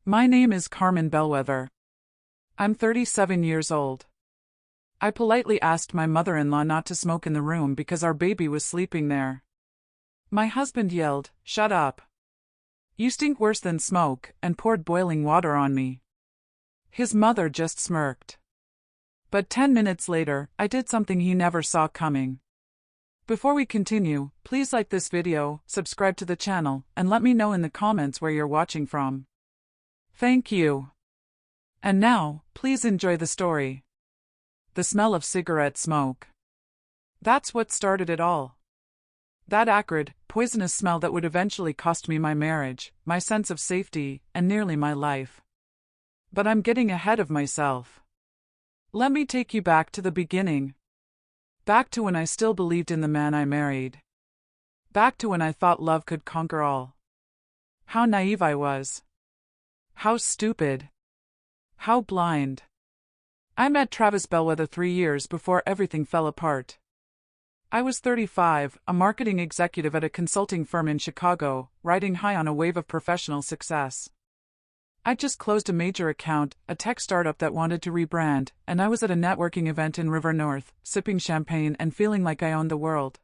My name is Carmen Bellwether. I'm 37 years old. I politely asked my mother-in-law not to smoke in the room because our baby was sleeping there. My husband yelled, "Shut up. You stink worse than smoke," and poured boiling water on me. His mother just smirked. But 10 minutes later, I did something he never saw coming. Before we continue, please like this video, subscribe to the channel, and let me know in the comments where you're watching from. Thank you. And now, please enjoy the story. The smell of cigarette smoke. That's what started it all. That acrid, poisonous smell that would eventually cost me my marriage, my sense of safety, and nearly my life. But I'm getting ahead of myself. Let me take you back to the beginning. Back to when I still believed in the man I married. Back to when I thought love could conquer all. How naive I was. How stupid. How blind. I met Travis Bellwether 3 years before everything fell apart. I was 35, a marketing executive at a consulting firm in Chicago, riding high on a wave of professional success. I just closed a major account, a tech startup that wanted to rebrand, and I was at a networking event in River North, sipping champagne and feeling like I owned the world.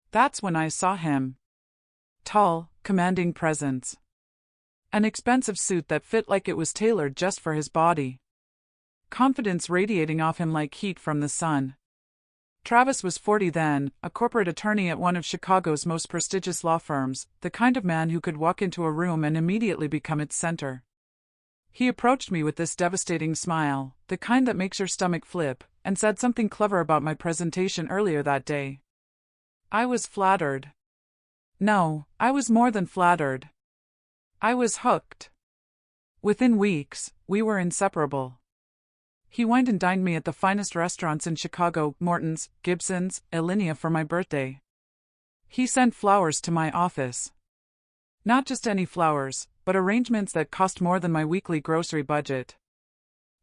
That's when I saw him. Tall, commanding presence. An expensive suit that fit like it was tailored just for his body. Confidence radiating off him like heat from the sun. Travis was 40 then, a corporate attorney at one of Chicago's most prestigious law firms, the kind of man who could walk into a room and immediately become its center. He approached me with this devastating smile, the kind that makes your stomach flip, and said something clever about my presentation earlier that day. I was flattered. No, I was more than flattered. I was hooked. Within weeks, we were inseparable. He wined and dined me at the finest restaurants in Chicago, Morton's, Gibson's, Alinea for my birthday. He sent flowers to my office. Not just any flowers, but arrangements that cost more than my weekly grocery budget.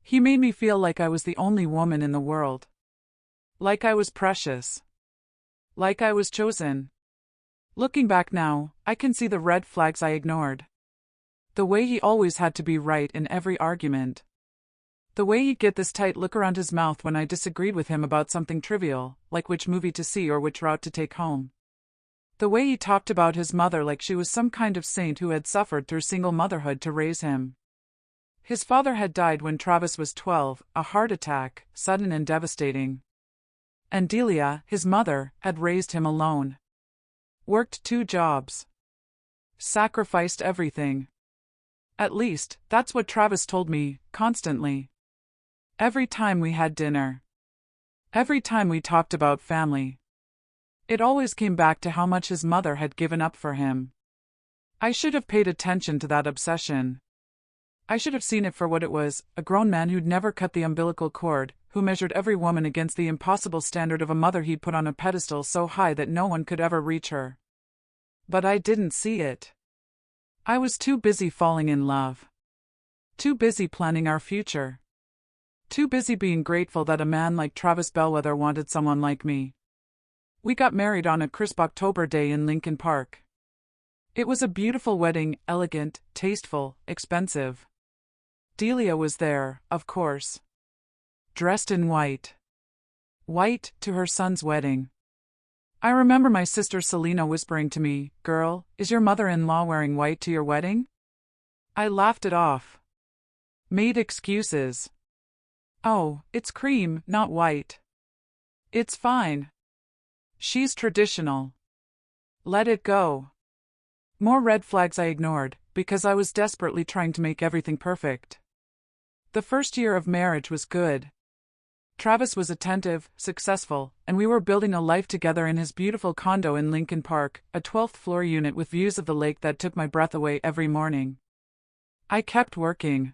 He made me feel like I was the only woman in the world. Like I was precious. Like I was chosen. Looking back now, I can see the red flags I ignored. The way he always had to be right in every argument. The way he'd get this tight look around his mouth when I disagreed with him about something trivial, like which movie to see or which route to take home. The way he talked about his mother like she was some kind of saint who had suffered through single motherhood to raise him. His father had died when Travis was 12, a heart attack, sudden and devastating. And Delia, his mother, had raised him alone. Worked 2 jobs. Sacrificed everything. At least, that's what Travis told me, constantly. Every time we had dinner. Every time we talked about family. It always came back to how much his mother had given up for him. I should have paid attention to that obsession. I should have seen it for what it was, a grown man who'd never cut the umbilical cord, who measured every woman against the impossible standard of a mother he'd put on a pedestal so high that no one could ever reach her. But I didn't see it. I was too busy falling in love. Too busy planning our future. Too busy being grateful that a man like Travis Bellwether wanted someone like me. We got married on a crisp October day in Lincoln Park. It was a beautiful wedding, elegant, tasteful, expensive. Delia was there, of course. Dressed in white. White to her son's wedding. I remember my sister Selena whispering to me, "Girl, is your mother-in-law wearing white to your wedding?" I laughed it off. Made excuses. "Oh, it's cream, not white. It's fine. She's traditional. Let it go." More red flags I ignored, because I was desperately trying to make everything perfect. The first year of marriage was good. Travis was attentive, successful, and we were building a life together in his beautiful condo in Lincoln Park, a 12th-floor unit with views of the lake that took my breath away every morning. I kept working.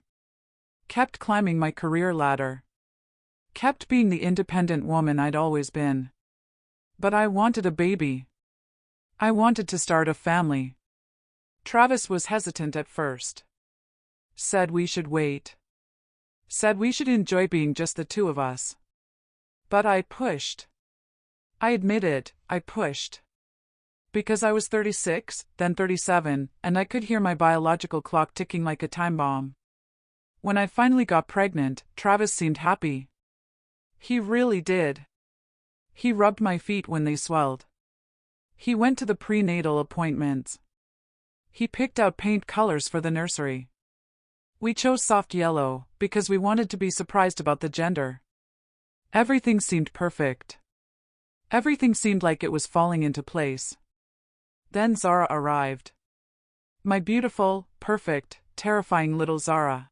Kept climbing my career ladder. Kept being the independent woman I'd always been. But I wanted a baby. I wanted to start a family. Travis was hesitant at first. Said we should wait. Said we should enjoy being just the 2 of us. But I pushed. I admit it, I pushed. Because I was 36, then 37, and I could hear my biological clock ticking like a time bomb. When I finally got pregnant, Travis seemed happy. He really did. He rubbed my feet when they swelled. He went to the prenatal appointments. He picked out paint colors for the nursery. We chose soft yellow, because we wanted to be surprised about the gender. Everything seemed perfect. Everything seemed like it was falling into place. Then Zara arrived. My beautiful, perfect, terrifying little Zara.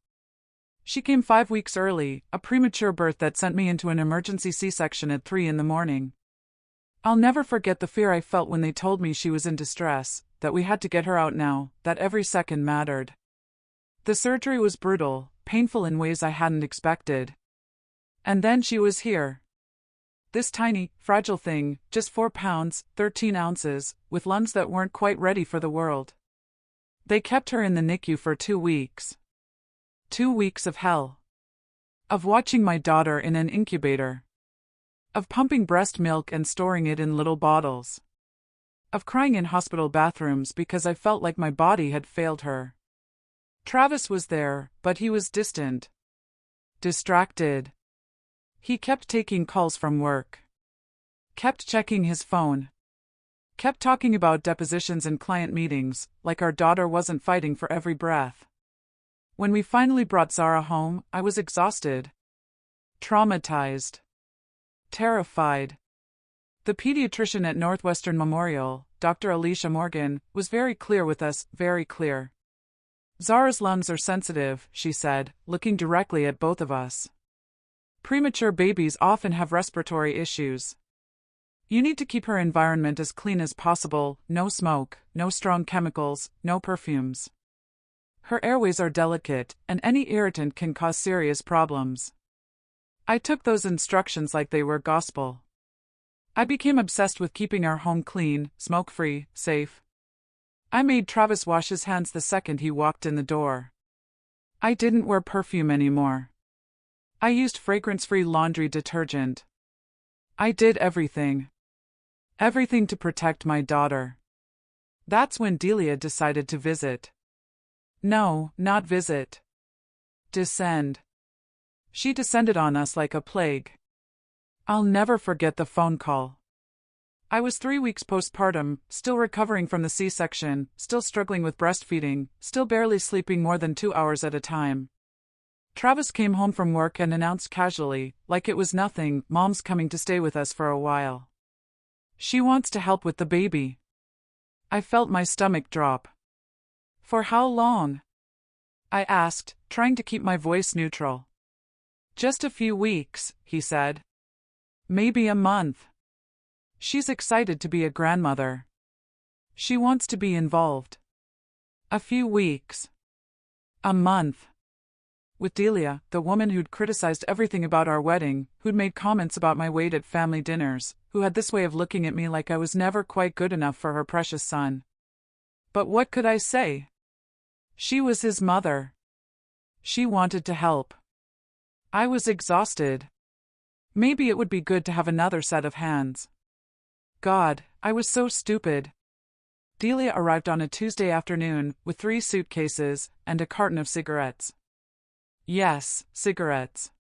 She came 5 weeks early, a premature birth that sent me into an emergency C-section at 3 in the morning. I'll never forget the fear I felt when they told me she was in distress, that we had to get her out now, that every second mattered. The surgery was brutal, painful in ways I hadn't expected. And then she was here. This tiny, fragile thing, just 4 pounds, 13 ounces, with lungs that weren't quite ready for the world. They kept her in the NICU for 2 weeks. 2 weeks of hell. Of watching my daughter in an incubator. Of pumping breast milk and storing it in little bottles. Of crying in hospital bathrooms because I felt like my body had failed her. Travis was there, but he was distant. Distracted. He kept taking calls from work. Kept checking his phone. Kept talking about depositions and client meetings, like our daughter wasn't fighting for every breath. When we finally brought Zara home, I was exhausted. Traumatized. Terrified. The pediatrician at Northwestern Memorial, Dr. Alicia Morgan, was very clear with us, very clear. Zara's lungs are sensitive, she said, looking directly at both of us. Premature babies often have respiratory issues. You need to keep her environment as clean as possible, no smoke, no strong chemicals, no perfumes. Her airways are delicate, and any irritant can cause serious problems. I took those instructions like they were gospel. I became obsessed with keeping our home clean, smoke-free, safe. I made Travis wash his hands the second he walked in the door. I didn't wear perfume anymore. I used fragrance-free laundry detergent. I did everything. Everything to protect my daughter. That's when Delia decided to visit. No, not visit. Descend. She descended on us like a plague. I'll never forget the phone call. I was 3 weeks postpartum, still recovering from the C-section, still struggling with breastfeeding, still barely sleeping more than 2 hours at a time. Travis came home from work and announced casually, like it was nothing, Mom's coming to stay with us for a while. She wants to help with the baby. I felt my stomach drop. For how long? I asked, trying to keep my voice neutral. Just a few weeks, he said. Maybe a month. She's excited to be a grandmother. She wants to be involved. A few weeks. A month. With Delia, the woman who'd criticized everything about our wedding, who'd made comments about my weight at family dinners, who had this way of looking at me like I was never quite good enough for her precious son. But what could I say? She was his mother. She wanted to help. I was exhausted. Maybe it would be good to have another set of hands. God, I was so stupid. Delia arrived on a Tuesday afternoon, with 3 suitcases, and a carton of cigarettes. Yes, cigarettes.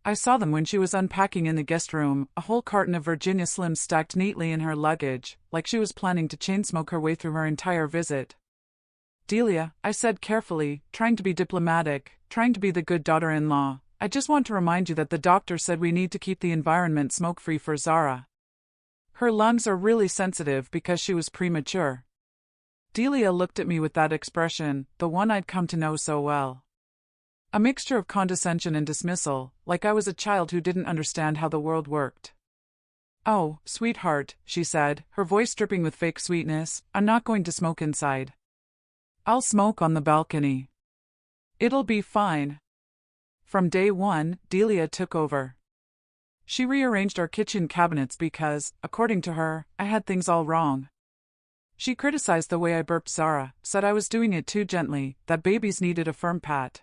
I saw them when she was unpacking in the guest room, a whole carton of Virginia Slims stacked neatly in her luggage, like she was planning to chain-smoke her way through her entire visit. Delia, I said carefully, trying to be diplomatic, trying to be the good daughter-in-law, I just want to remind you that the doctor said we need to keep the environment smoke-free for Zara. Her lungs are really sensitive because she was premature. Delia looked at me with that expression, the one I'd come to know so well. A mixture of condescension and dismissal, like I was a child who didn't understand how the world worked. Oh, sweetheart, she said, her voice dripping with fake sweetness, I'm not going to smoke inside. I'll smoke on the balcony. It'll be fine. From day one, Delia took over. She rearranged our kitchen cabinets because, according to her, I had things all wrong. She criticized the way I burped Zara, said I was doing it too gently, that babies needed a firm pat.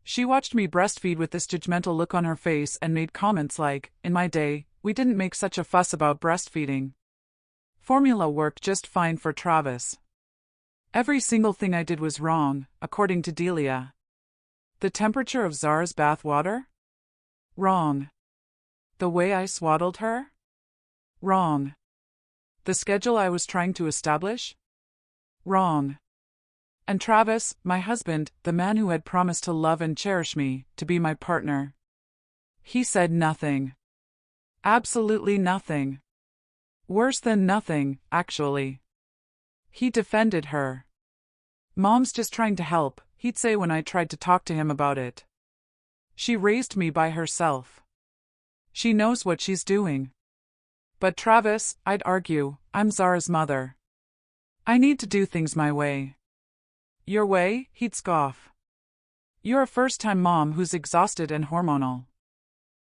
She watched me breastfeed with this judgmental look on her face and made comments like, in my day, we didn't make such a fuss about breastfeeding. Formula worked just fine for Travis. Every single thing I did was wrong, according to Delia. The temperature of Zara's bath water? Wrong. The way I swaddled her? Wrong. The schedule I was trying to establish? Wrong. And Travis, my husband, the man who had promised to love and cherish me, to be my partner. He said nothing. Absolutely nothing. Worse than nothing, actually. He defended her. Mom's just trying to help, he'd say when I tried to talk to him about it. She raised me by herself. She knows what she's doing. But Travis, I'd argue, I'm Zara's mother. I need to do things my way. Your way? He'd scoff. You're a first-time mom who's exhausted and hormonal.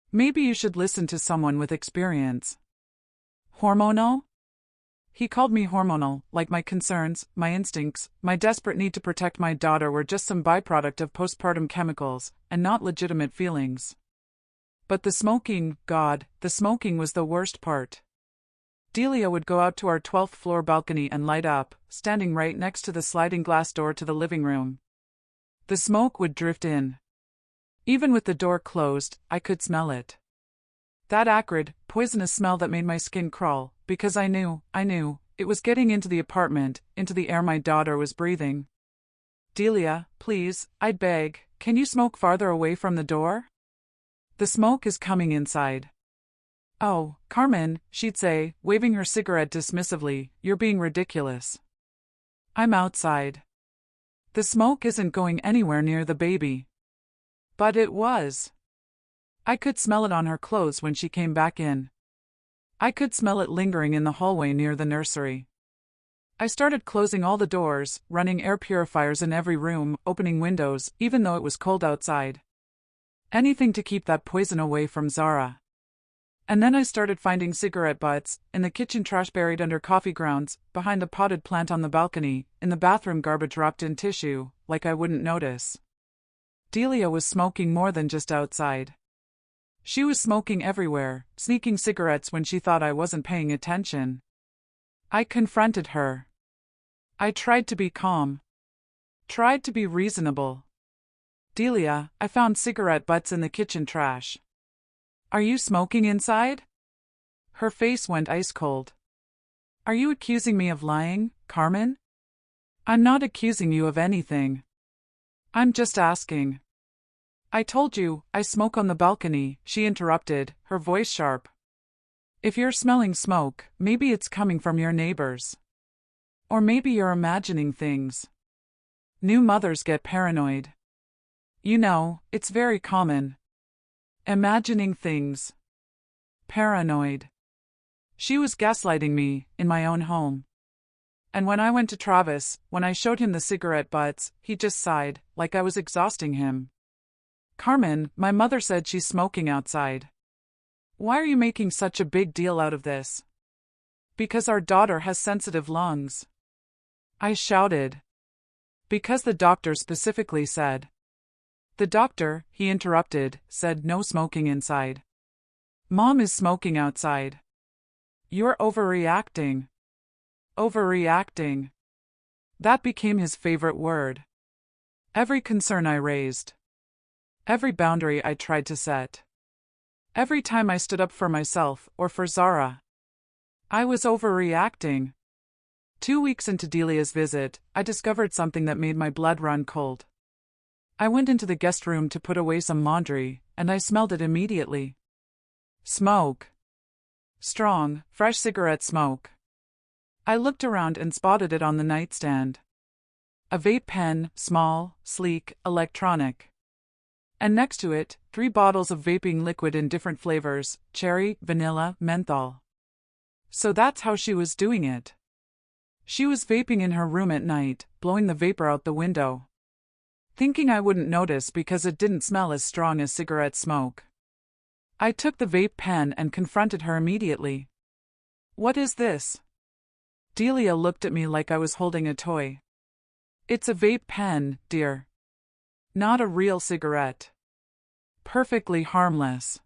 Maybe you should listen to someone with experience. Hormonal? He called me hormonal, like my concerns, my instincts, my desperate need to protect my daughter were just some byproduct of postpartum chemicals, and not legitimate feelings. But the smoking, God, the smoking was the worst part. Delia would go out to our 12th floor balcony and light up, standing right next to the sliding glass door to the living room. The smoke would drift in. Even with the door closed, I could smell it. That acrid, poisonous smell that made my skin crawl, because I knew, it was getting into the apartment, into the air my daughter was breathing. Delia, please, I'd beg, can you smoke farther away from the door? The smoke is coming inside. Oh, Carmen, she'd say, waving her cigarette dismissively, you're being ridiculous. I'm outside. The smoke isn't going anywhere near the baby. But it was. I could smell it on her clothes when she came back in. I could smell it lingering in the hallway near the nursery. I started closing all the doors, running air purifiers in every room, opening windows, even though it was cold outside. Anything to keep that poison away from Zara. And then I started finding cigarette butts, in the kitchen trash buried under coffee grounds, behind the potted plant on the balcony, in the bathroom garbage wrapped in tissue, like I wouldn't notice. Delia was smoking more than just outside. She was smoking everywhere, sneaking cigarettes when she thought I wasn't paying attention. I confronted her. I tried to be calm. Tried to be reasonable. Delia, I found cigarette butts in the kitchen trash. Are you smoking inside? Her face went ice cold. Are you accusing me of lying, Carmen? I'm not accusing you of anything. I'm just asking. I told you, I smoke on the balcony, she interrupted, her voice sharp. If you're smelling smoke, maybe it's coming from your neighbors. Or maybe you're imagining things. New mothers get paranoid. You know, it's very common. Imagining things. Paranoid. She was gaslighting me, in my own home. And when I went to Travis, when I showed him the cigarette butts, he just sighed, like I was exhausting him. Carmen, my mother said she's smoking outside. Why are you making such a big deal out of this? Because our daughter has sensitive lungs. I shouted. Because the doctor specifically said. The doctor, he interrupted, said no smoking inside. Mom is smoking outside. You're overreacting. Overreacting. That became his favorite word. Every concern I raised. Every boundary I tried to set. Every time I stood up for myself, or for Zara. I was overreacting. 2 weeks into Delia's visit, I discovered something that made my blood run cold. I went into the guest room to put away some laundry, and I smelled it immediately. Smoke. Strong, fresh cigarette smoke. I looked around and spotted it on the nightstand. A vape pen, small, sleek, electronic. And next to it, 3 bottles of vaping liquid in different flavors, cherry, vanilla, menthol. So that's how she was doing it. She was vaping in her room at night, blowing the vapor out the window. Thinking I wouldn't notice because it didn't smell as strong as cigarette smoke. I took the vape pen and confronted her immediately. What is this? Delia looked at me like I was holding a toy. It's a vape pen, dear. Not a real cigarette. Perfectly harmless.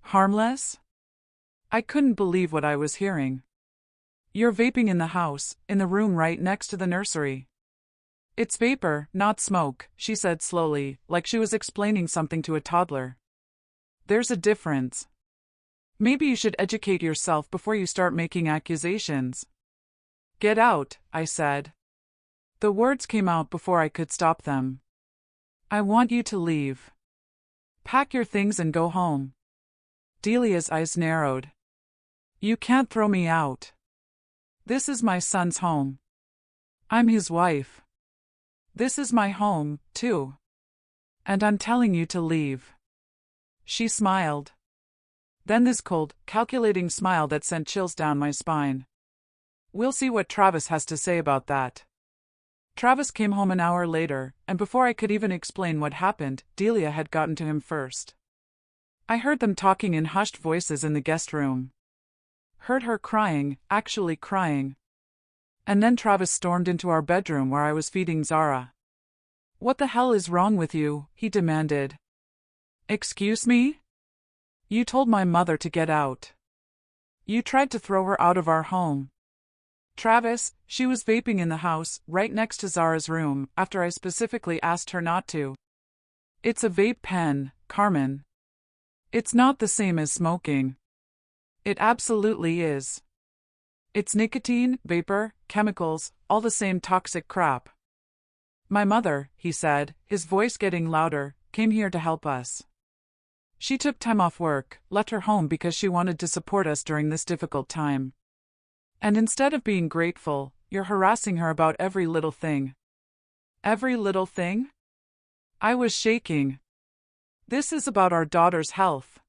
Harmless? I couldn't believe what I was hearing. You're vaping in the house, in the room right next to the nursery. It's vapor, not smoke, she said slowly, like she was explaining something to a toddler. There's a difference. Maybe you should educate yourself before you start making accusations. Get out, I said. The words came out before I could stop them. I want you to leave. Pack your things and go home. Delia's eyes narrowed. You can't throw me out. This is my son's home. I'm his wife. This is my home, too. And I'm telling you to leave. She smiled. Then this cold, calculating smile that sent chills down my spine. We'll see what Travis has to say about that. Travis came home an hour later, and before I could even explain what happened, Delia had gotten to him first. I heard them talking in hushed voices in the guest room. Heard her crying, actually crying. And then Travis stormed into our bedroom where I was feeding Zara. What the hell is wrong with you? He demanded. Excuse me? You told my mother to get out. You tried to throw her out of our home. Travis, she was vaping in the house, right next to Zara's room, after I specifically asked her not to. It's a vape pen, Carmen. It's not the same as smoking. It absolutely is. It's nicotine, vapor, chemicals, all the same toxic crap. My mother, he said, his voice getting louder, came here to help us. She took time off work, left her home because she wanted to support us during this difficult time. And instead of being grateful, you're harassing her about every little thing. Every little thing? I was shaking. This is about our daughter's health.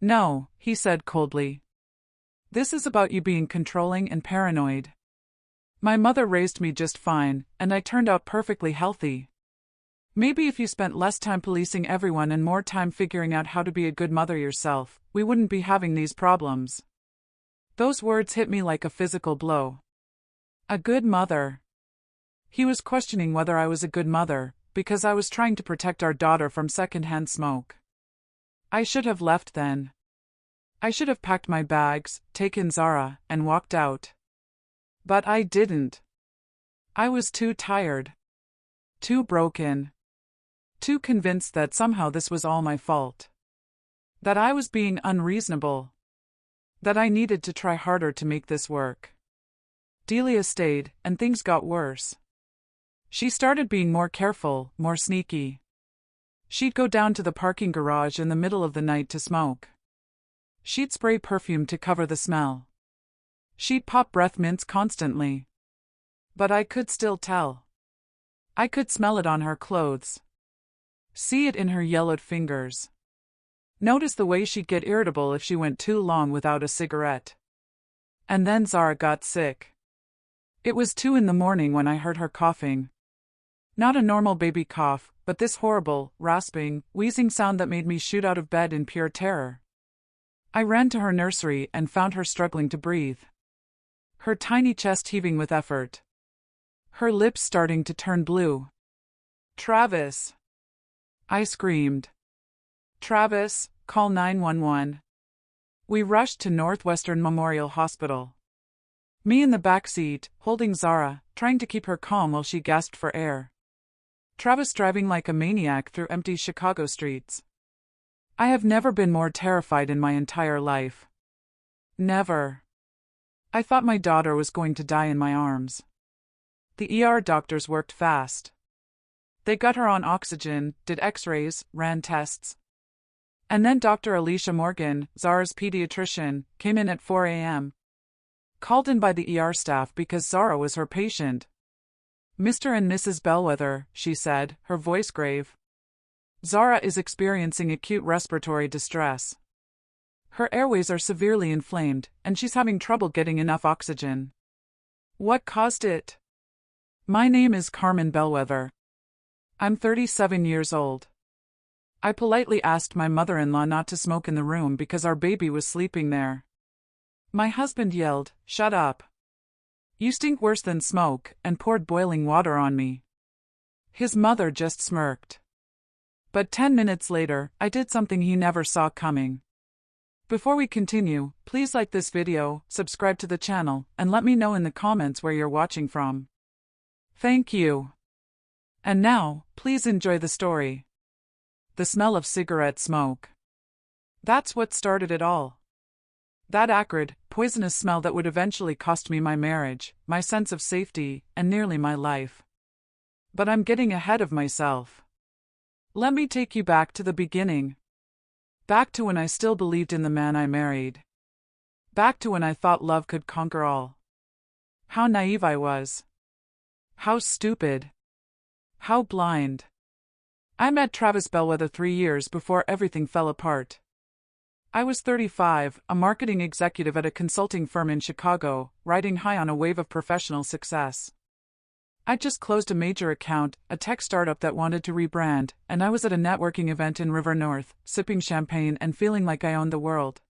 No, he said coldly. This is about you being controlling and paranoid. My mother raised me just fine, and I turned out perfectly healthy. Maybe if you spent less time policing everyone and more time figuring out how to be a good mother yourself, we wouldn't be having these problems. Those words hit me like a physical blow. A good mother. He was questioning whether I was a good mother, because I was trying to protect our daughter from secondhand smoke. I should have left then. I should have packed my bags, taken Zara, and walked out. But I didn't. I was too tired. Too broken. Too convinced that somehow this was all my fault. That I was being unreasonable. That I needed to try harder to make this work. Delia stayed, and things got worse. She started being more careful, more sneaky. She'd go down to the parking garage in the middle of the night to smoke. She'd spray perfume to cover the smell. She'd pop breath mints constantly. But I could still tell. I could smell it on her clothes. See it in her yellowed fingers. Notice the way she'd get irritable if she went too long without a cigarette. And then Zara got sick. It was 2 a.m. when I heard her coughing. Not a normal baby cough, but this horrible, rasping, wheezing sound that made me shoot out of bed in pure terror. I ran to her nursery and found her struggling to breathe. Her tiny chest heaving with effort. Her lips starting to turn blue. Travis! I screamed. Travis, call 911. We rushed to Northwestern Memorial Hospital. Me in the back seat, holding Zara, trying to keep her calm while she gasped for air. Travis driving like a maniac through empty Chicago streets. I have never been more terrified in my entire life. Never. I thought my daughter was going to die in my arms. The ER doctors worked fast. They got her on oxygen, did x-rays, ran tests. And then Dr. Alicia Morgan, Zara's pediatrician, came in at 4 a.m. Called in by the ER staff because Zara was her patient. Mr. and Mrs. Bellwether, she said, her voice grave. Zara is experiencing acute respiratory distress. Her airways are severely inflamed, and she's having trouble getting enough oxygen. What caused it? My name is Carmen Bellwether. I'm 37 years old. I politely asked my mother-in-law not to smoke in the room because our baby was sleeping there. My husband yelled, "Shut up. You stink worse than smoke," and poured boiling water on me. His mother just smirked. But 10 minutes later, I did something he never saw coming. Before we continue, please like this video, subscribe to the channel, and let me know in the comments where you're watching from. Thank you. And now, please enjoy the story. The smell of cigarette smoke. That's what started it all. That acrid, poisonous smell that would eventually cost me my marriage, my sense of safety, and nearly my life. But I'm getting ahead of myself. Let me take you back to the beginning. Back to when I still believed in the man I married. Back to when I thought love could conquer all. How naive I was. How stupid. How blind. I met Travis Bellwether 3 years before everything fell apart. I was 35, a marketing executive at a consulting firm in Chicago, riding high on a wave of professional success. I'd just closed a major account, a tech startup that wanted to rebrand, and I was at a networking event in River North, sipping champagne and feeling like I owned the world.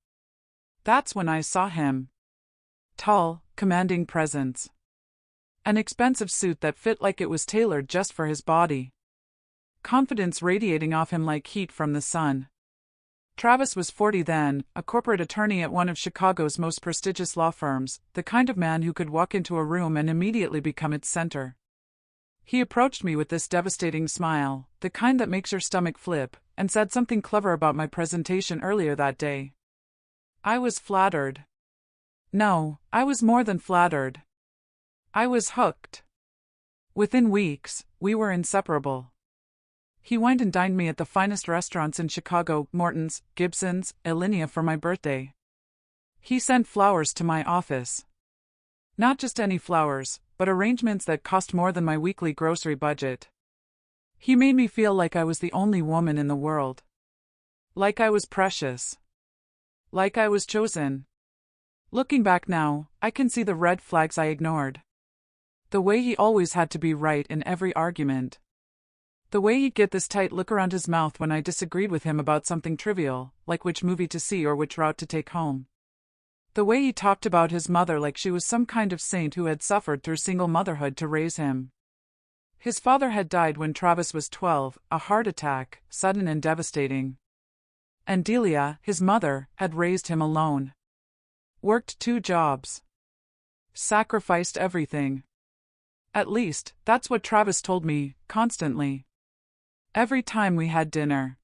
That's when I saw him. Tall, commanding presence. An expensive suit that fit like it was tailored just for his body. Confidence radiating off him like heat from the sun. Travis was 40 then, a corporate attorney at one of Chicago's most prestigious law firms, the kind of man who could walk into a room and immediately become its center. He approached me with this devastating smile, the kind that makes your stomach flip, and said something clever about my presentation earlier that day. I was flattered. No, I was more than flattered. I was hooked. Within weeks, we were inseparable. He wined and dined me at the finest restaurants in Chicago, Morton's, Gibson's, Alinea for my birthday. He sent flowers to my office. Not just any flowers, but arrangements that cost more than my weekly grocery budget. He made me feel like I was the only woman in the world. Like I was precious. Like I was chosen. Looking back now, I can see the red flags I ignored. The way he always had to be right in every argument. The way he'd get this tight look around his mouth when I disagreed with him about something trivial, like which movie to see or which route to take home. The way he talked about his mother like she was some kind of saint who had suffered through single motherhood to raise him. His father had died when Travis was 12, a heart attack, sudden and devastating. And Delia, his mother, had raised him alone. Worked 2 jobs. Sacrificed everything. At least, that's what Travis told me, constantly. Every time we had dinner.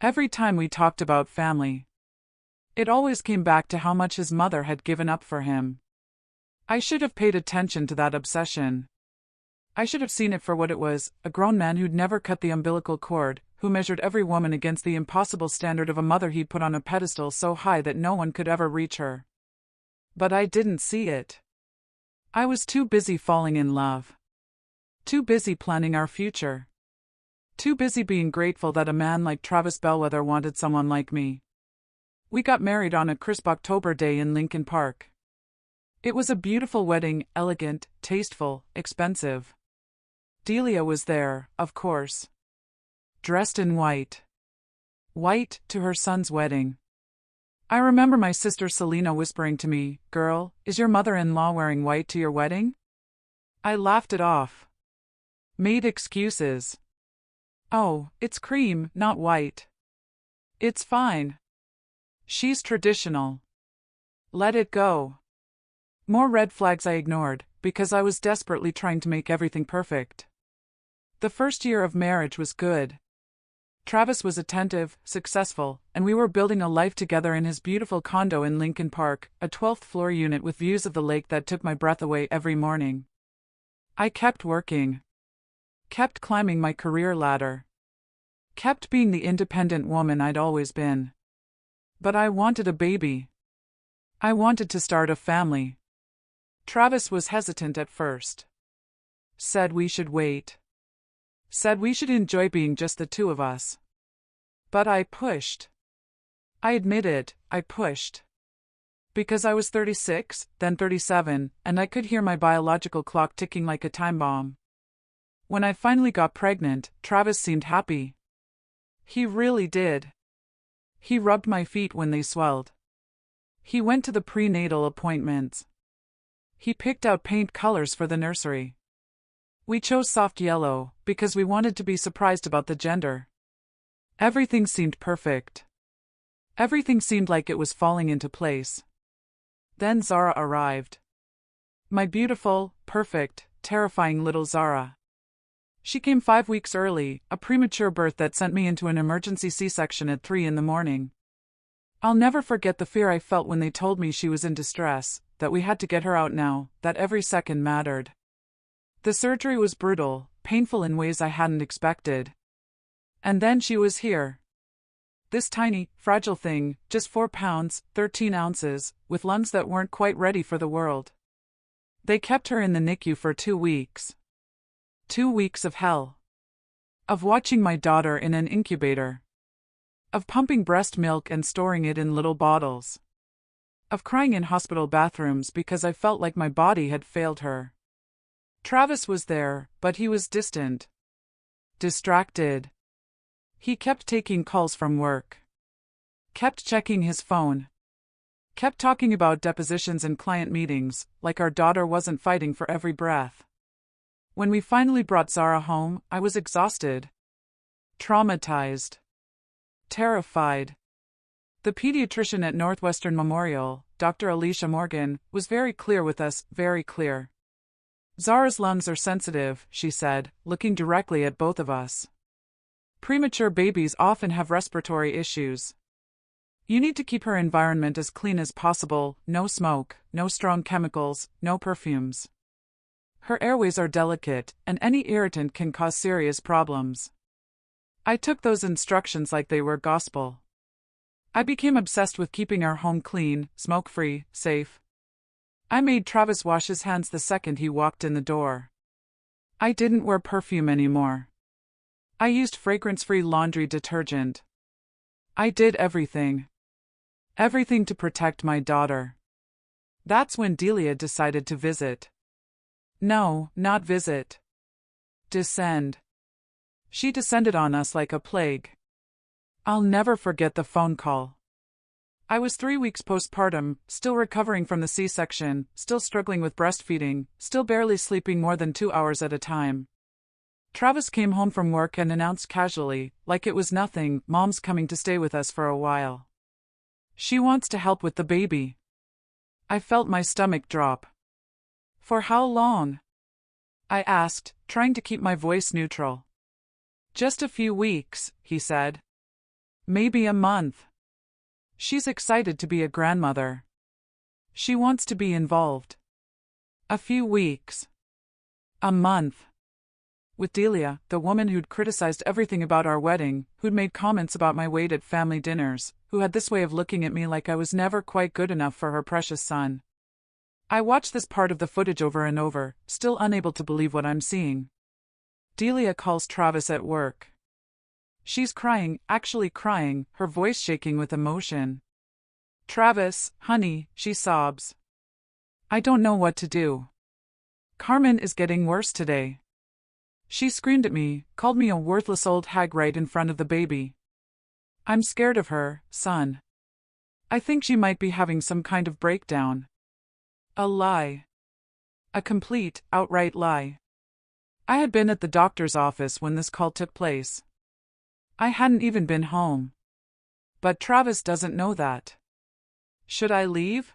Every time we talked about family. It always came back to how much his mother had given up for him. I should have paid attention to that obsession. I should have seen it for what it was, a grown man who'd never cut the umbilical cord, who measured every woman against the impossible standard of a mother he'd put on a pedestal so high that no one could ever reach her. But I didn't see it. I was too busy falling in love. Too busy planning our future. Too busy being grateful that a man like Travis Bellwether wanted someone like me. We got married on a crisp October day in Lincoln Park. It was a beautiful wedding, elegant, tasteful, expensive. Delia was there, of course. Dressed in white. White to her son's wedding. I remember my sister Selena whispering to me, "Girl, is your mother-in-law wearing white to your wedding?" I laughed it off. Made excuses. Oh, it's cream, not white. It's fine. She's traditional. Let it go. More red flags I ignored, because I was desperately trying to make everything perfect. The first year of marriage was good. Travis was attentive, successful, and we were building a life together in his beautiful condo in Lincoln Park, a 12th-floor unit with views of the lake that took my breath away every morning. I kept working. Kept climbing my career ladder. Kept being the independent woman I'd always been. But I wanted a baby. I wanted to start a family. Travis was hesitant at first. Said we should wait. Said we should enjoy being just the 2 of us. But I pushed. I admit it, I pushed. Because I was 36, then 37, and I could hear my biological clock ticking like a time bomb. When I finally got pregnant, Travis seemed happy. He really did. He rubbed my feet when they swelled. He went to the prenatal appointments. He picked out paint colors for the nursery. We chose soft yellow, because we wanted to be surprised about the gender. Everything seemed perfect. Everything seemed like it was falling into place. Then Zara arrived. My beautiful, perfect, terrifying little Zara. She came 5 weeks early, a premature birth that sent me into an emergency C-section at 3 in the morning. I'll never forget the fear I felt when they told me she was in distress, that we had to get her out now, that every second mattered. The surgery was brutal, painful in ways I hadn't expected. And then she was here. This tiny, fragile thing, just 4 pounds, 13 ounces, with lungs that weren't quite ready for the world. They kept her in the NICU for 2 weeks. 2 weeks of hell. Of watching my daughter in an incubator. Of pumping breast milk and storing it in little bottles. Of crying in hospital bathrooms because I felt like my body had failed her. Travis was there, but he was distant. Distracted. He kept taking calls from work. Kept checking his phone. Kept talking about depositions and client meetings, like our daughter wasn't fighting for every breath. When we finally brought Zara home, I was exhausted. Traumatized. Terrified. The pediatrician at Northwestern Memorial, Dr. Alicia Morgan, was very clear with us, very clear. Zara's lungs are sensitive, she said, looking directly at both of us. Premature babies often have respiratory issues. You need to keep her environment as clean as possible, no smoke, no strong chemicals, no perfumes. Her airways are delicate, and any irritant can cause serious problems. I took those instructions like they were gospel. I became obsessed with keeping our home clean, smoke-free, safe. I made Travis wash his hands the second he walked in the door. I didn't wear perfume anymore. I used fragrance-free laundry detergent. I did everything. Everything to protect my daughter. That's when Delia decided to visit. No, not visit. Descend. She descended on us like a plague. I'll never forget the phone call. I was 3 weeks postpartum, still recovering from the C-section, still struggling with breastfeeding, still barely sleeping more than 2 hours at a time. Travis came home from work and announced casually, like it was nothing, Mom's coming to stay with us for a while. She wants to help with the baby. I felt my stomach drop. For how long? I asked, trying to keep my voice neutral. Just a few weeks, he said. Maybe a month. She's excited to be a grandmother. She wants to be involved. A few weeks. A month. With Delia, the woman who'd criticized everything about our wedding, who'd made comments about my weight at family dinners, who had this way of looking at me like I was never quite good enough for her precious son. I watched this part of the footage over and over, still unable to believe what I'm seeing. Delia calls Travis at work. She's crying, actually crying, her voice shaking with emotion. Travis, honey, she sobs. I don't know what to do. Carmen is getting worse today. She screamed at me, called me a worthless old hag right in front of the baby. I'm scared of her, son. I think she might be having some kind of breakdown. A lie. A complete, outright lie. I had been at the doctor's office when this call took place. I hadn't even been home. But Travis doesn't know that. Should I leave?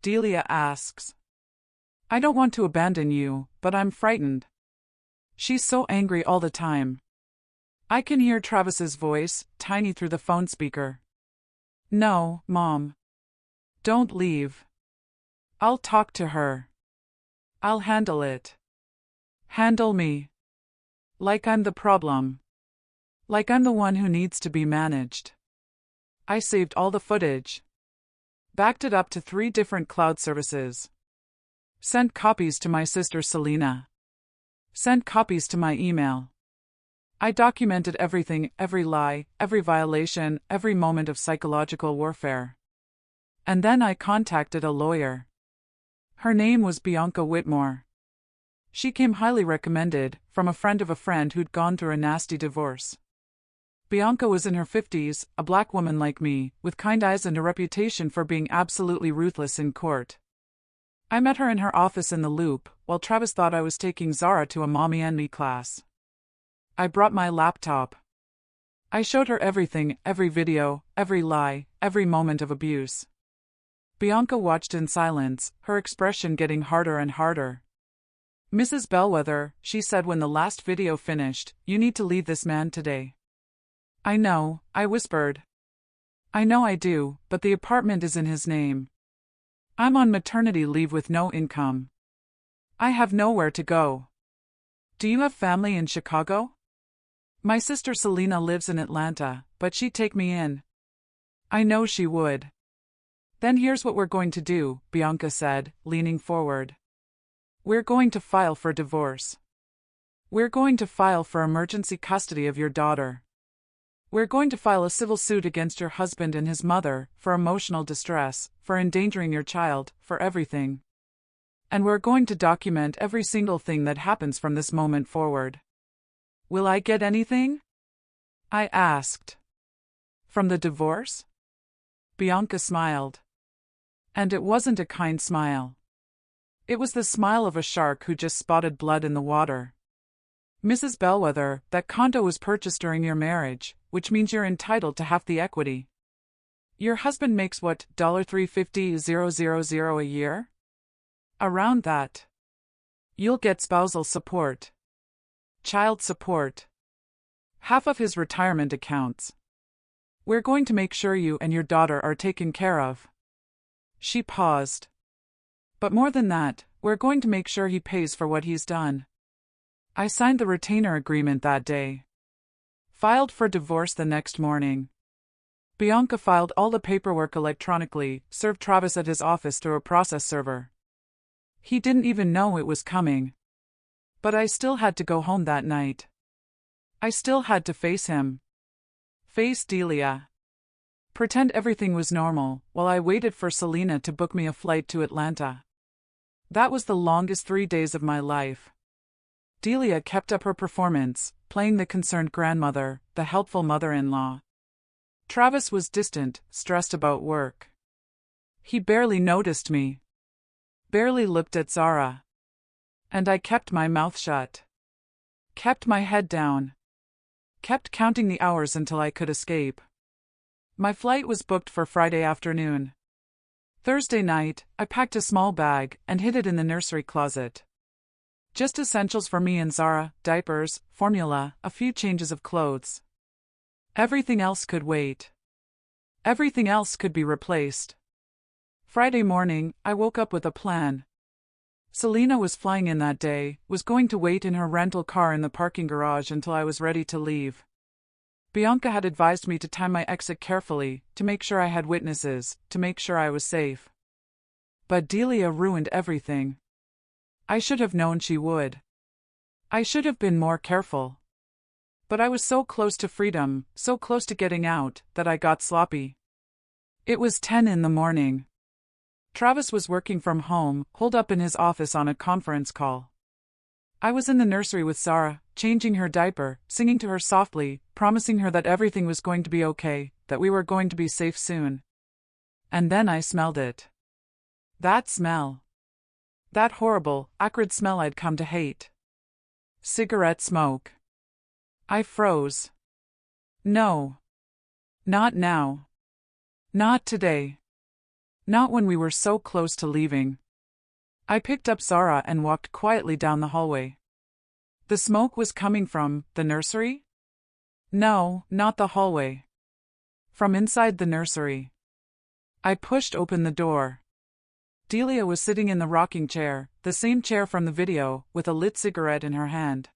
Delia asks. I don't want to abandon you, but I'm frightened. She's so angry all the time. I can hear Travis's voice, tiny through the phone speaker. No, Mom. Don't leave. I'll talk to her. I'll handle it. Handle me. Like I'm the problem. Like I'm the one who needs to be managed. I saved all the footage. Backed it up to 3 different cloud services. Sent copies to my sister Selena. Sent copies to my email. I documented everything, every lie, every violation, every moment of psychological warfare. And then I contacted a lawyer. Her name was Bianca Whitmore. She came highly recommended, from a friend of a friend who'd gone through a nasty divorce. Bianca was in her 50s, a black woman like me, with kind eyes and a reputation for being absolutely ruthless in court. I met her in her office in the Loop, while Travis thought I was taking Zara to a Mommy and Me class. I brought my laptop. I showed her everything, every video, every lie, every moment of abuse. Bianca watched in silence, her expression getting harder and harder. "Mrs. Bellwether," she said when the last video finished, "you need to leave this man today." "I know," I whispered. "I know I do, but the apartment is in his name. I'm on maternity leave with no income. I have nowhere to go." "Do you have family in Chicago?" "My sister Selena lives in Atlanta, but she'd take me in." "I know she would." "Then here's what we're going to do," Bianca said, leaning forward. "We're going to file for divorce. We're going to file for emergency custody of your daughter. We're going to file a civil suit against your husband and his mother, for emotional distress, for endangering your child, for everything. And we're going to document every single thing that happens from this moment forward." "Will I get anything?" I asked. "From the divorce?" Bianca smiled. And it wasn't a kind smile. It was the smile of a shark who just spotted blood in the water. "Mrs. Bellwether, that condo was purchased during your marriage, which means you're entitled to half the equity. Your husband makes what, $350,000 a year? Around that. You'll get spousal support. Child support. Half of his retirement accounts. We're going to make sure you and your daughter are taken care of." She paused. "But more than that, we're going to make sure he pays for what he's done." I signed the retainer agreement that day. Filed for divorce the next morning. Bianca filed all the paperwork electronically, served Travis at his office through a process server. He didn't even know it was coming. But I still had to go home that night. I still had to face him. Face Delia. Pretend everything was normal, while I waited for Selena to book me a flight to Atlanta. That was the longest 3 days of my life. Delia kept up her performance, playing the concerned grandmother, the helpful mother-in-law. Travis was distant, stressed about work. He barely noticed me. Barely looked at Zara. And I kept my mouth shut. Kept my head down. Kept counting the hours until I could escape. My flight was booked for Friday afternoon. Thursday night, I packed a small bag and hid it in the nursery closet. Just essentials for me and Zara, diapers, formula, a few changes of clothes. Everything else could wait. Everything else could be replaced. Friday morning, I woke up with a plan. Selena was flying in that day, was going to wait in her rental car in the parking garage until I was ready to leave. Bianca had advised me to time my exit carefully, to make sure I had witnesses, to make sure I was safe. But Delia ruined everything. I should have known she would. I should have been more careful. But I was so close to freedom, so close to getting out, that I got sloppy. It was 10 in the morning. Travis was working from home, holed up in his office on a conference call. I was in the nursery with Zara, changing her diaper, singing to her softly, promising her that everything was going to be okay, that we were going to be safe soon. And then I smelled it. That smell. That horrible, acrid smell I'd come to hate. Cigarette smoke. I froze. No. Not now. Not today. Not when we were so close to leaving. I picked up Zara and walked quietly down the hallway. The smoke was coming from the nursery? No, not the hallway. From inside the nursery. I pushed open the door. Delia was sitting in the rocking chair, the same chair from the video, with a lit cigarette in her hand.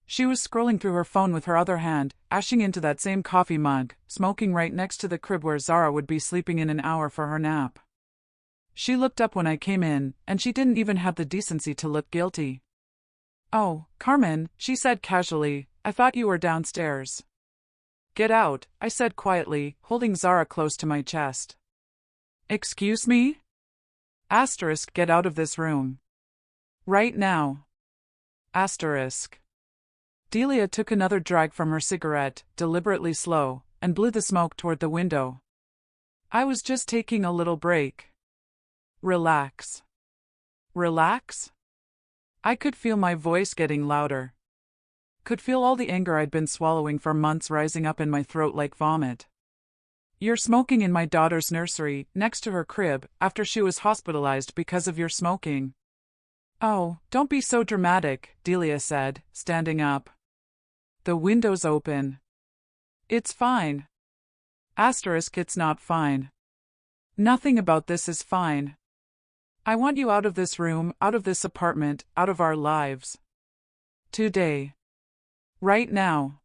She was scrolling through her phone with her other hand, ashing into that same coffee mug, smoking right next to the crib where Zara would be sleeping in an hour for her nap. She looked up when I came in, and she didn't even have the decency to look guilty. "Oh, Carmen," she said casually, "I thought you were downstairs." "Get out," I said quietly, holding Zara close to my chest. "Excuse me?" Asterisk, get out of this room. Right now. Asterisk. Delia took another drag from her cigarette, deliberately slow, and blew the smoke toward the window. I was just taking a little break. Relax. Relax? I could feel my voice getting louder. Could feel all the anger I'd been swallowing for months rising up in my throat like vomit. You're smoking in my daughter's nursery, next to her crib, after she was hospitalized because of your smoking. Oh, don't be so dramatic, Delia said, standing up. The window's open. It's fine. It's not fine. Nothing about this is fine. I want you out of this room, out of this apartment, out of our lives. Today. Right now.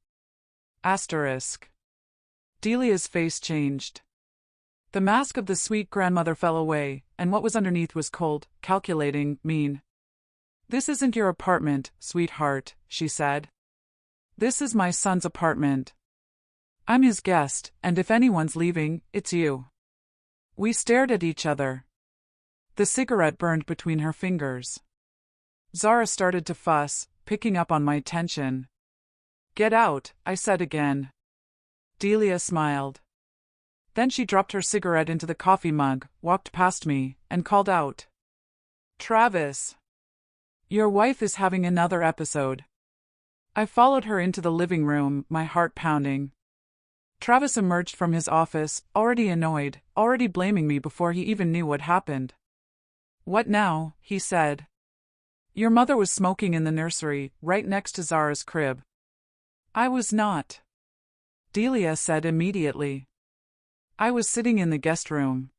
Delia's face changed. The mask of the sweet grandmother fell away, and what was underneath was cold, calculating, mean. This isn't your apartment, sweetheart, she said. This is my son's apartment. I'm his guest, and if anyone's leaving, it's you. We stared at each other. The cigarette burned between her fingers. Zara started to fuss, picking up on my tension. Get out, I said again. Delia smiled. Then she dropped her cigarette into the coffee mug, walked past me, and called out. Travis. Your wife is having another episode. I followed her into the living room, my heart pounding. Travis emerged from his office, already annoyed, already blaming me before he even knew what happened. What now? He said. Your mother was smoking in the nursery, right next to Zara's crib. I was not. Delia said immediately. I was sitting in the guest room.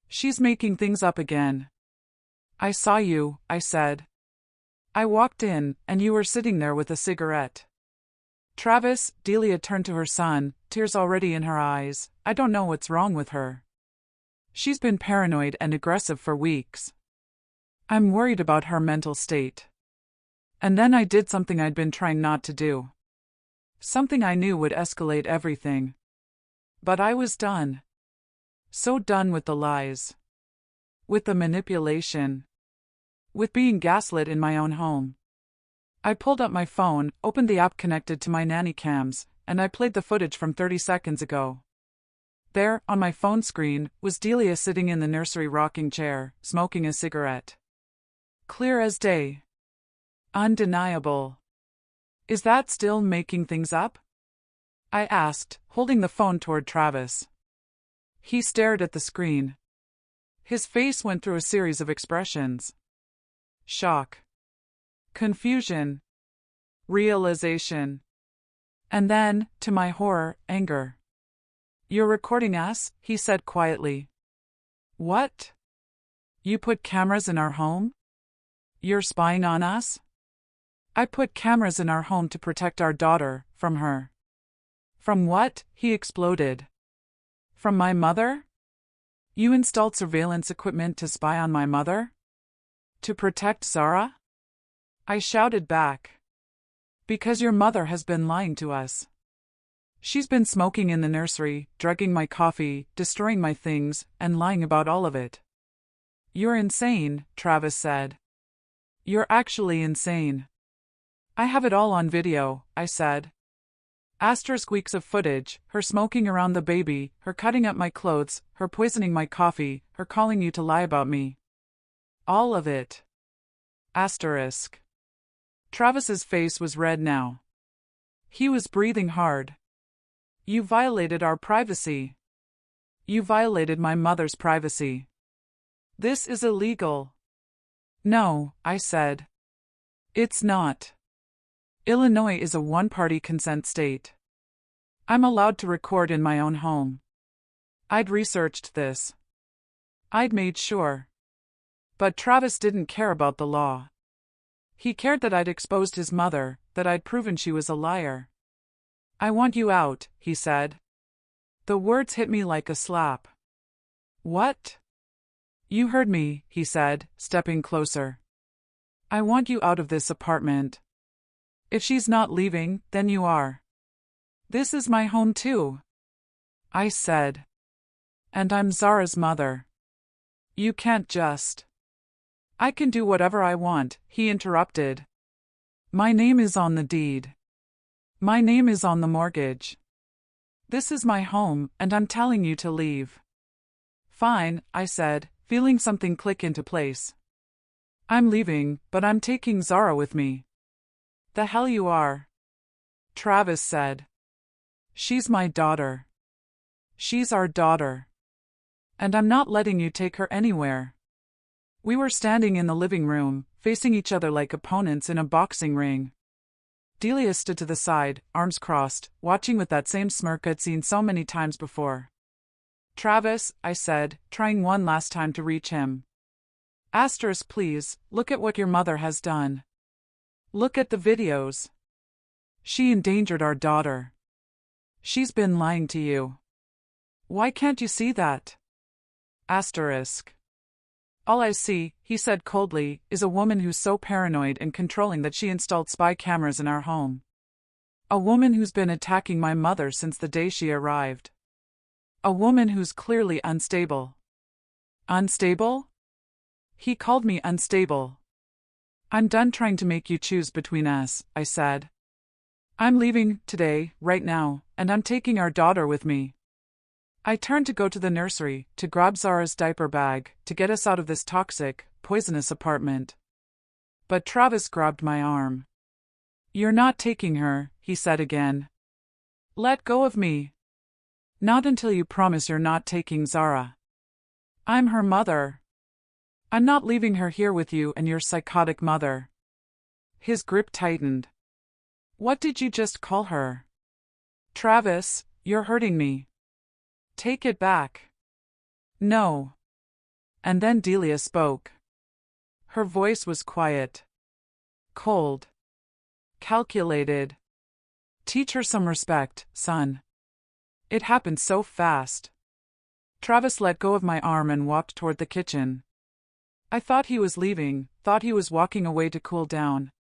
She's making things up again. I saw you, I said. I walked in, and you were sitting there with a cigarette. Travis, Delia turned to her son, tears already in her eyes. I don't know what's wrong with her. She's been paranoid and aggressive for weeks. I'm worried about her mental state. And then I did something I'd been trying not to do. Something I knew would escalate everything. But I was done. So done with the lies. With the manipulation. With being gaslit in my own home. I pulled up my phone, opened the app connected to my nanny cams, and I played the footage from 30 seconds ago. There, on my phone screen, was Delia sitting in the nursery rocking chair, smoking a cigarette. Clear as day. Undeniable. Is that still making things up? I asked, holding the phone toward Travis. He stared at the screen. His face went through a series of expressions. Shock. Confusion. Realization. And then, to my horror, anger. You're recording us? He said quietly. What? You put cameras in our home? You're spying on us? I put cameras in our home to protect our daughter, from her. From what? He exploded. From my mother? You installed surveillance equipment to spy on my mother? To protect Zara? I shouted back. Because your mother has been lying to us. She's been smoking in the nursery, drugging my coffee, destroying my things, and lying about all of it. You're insane, Travis said. You're actually insane. I have it all on video, I said. Weeks of footage, her smoking around the baby, her cutting up my clothes, her poisoning my coffee, her calling you to lie about me. All of it. Travis's face was red now. He was breathing hard. You violated our privacy. You violated my mother's privacy. This is illegal. No, I said. It's not. Illinois is a one-party consent state. I'm allowed to record in my own home. I'd researched this. I'd made sure. But Travis didn't care about the law. He cared that I'd exposed his mother, that I'd proven she was a liar. I want you out, he said. The words hit me like a slap. What? You heard me, he said, stepping closer. I want you out of this apartment. If she's not leaving, then you are. This is my home too. I said. And I'm Zara's mother. You can't just. I can do whatever I want, he interrupted. My name is on the deed. My name is on the mortgage. This is my home, and I'm telling you to leave. Fine, I said, feeling something click into place. I'm leaving, but I'm taking Zara with me. The hell you are. Travis said. She's my daughter. She's our daughter. And I'm not letting you take her anywhere. We were standing in the living room, facing each other like opponents in a boxing ring. Delia stood to the side, arms crossed, watching with that same smirk I'd seen so many times before. Travis, I said, trying one last time to reach him. Asterisk, please, look at what your mother has done. Look at the videos. She endangered our daughter. She's been lying to you. Why can't you see that? Asterisk. All I see, he said coldly, is a woman who's so paranoid and controlling that she installed spy cameras in our home. A woman who's been attacking my mother since the day she arrived. A woman who's clearly unstable. Unstable? He called me unstable. I'm done trying to make you choose between us, I said. I'm leaving, today, right now, and I'm taking our daughter with me. I turned to go to the nursery, to grab Zara's diaper bag, to get us out of this toxic, poisonous apartment. But Travis grabbed my arm. You're not taking her, he said again. Let go of me. Not until you promise you're not taking Zara. I'm her mother. I'm not leaving her here with you and your psychotic mother. His grip tightened. What did you just call her? Travis, you're hurting me. Take it back. No. And then Delia spoke. Her voice was quiet. Cold. Calculated. Teach her some respect, son. It happened so fast. Travis let go of my arm and walked toward the kitchen. I thought he was leaving, thought he was walking away to cool down.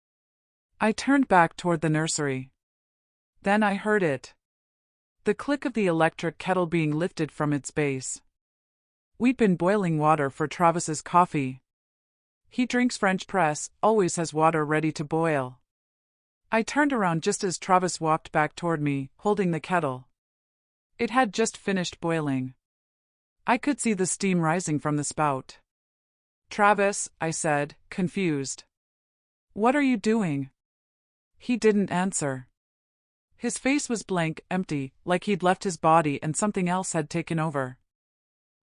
I turned back toward the nursery. Then I heard it. The click of the electric kettle being lifted from its base. We'd been boiling water for Travis's coffee. He drinks French press, always has water ready to boil. I turned around just as Travis walked back toward me, holding the kettle. It had just finished boiling. I could see the steam rising from the spout. Travis, I said, confused. What are you doing? He didn't answer. His face was blank, empty, like he'd left his body and something else had taken over.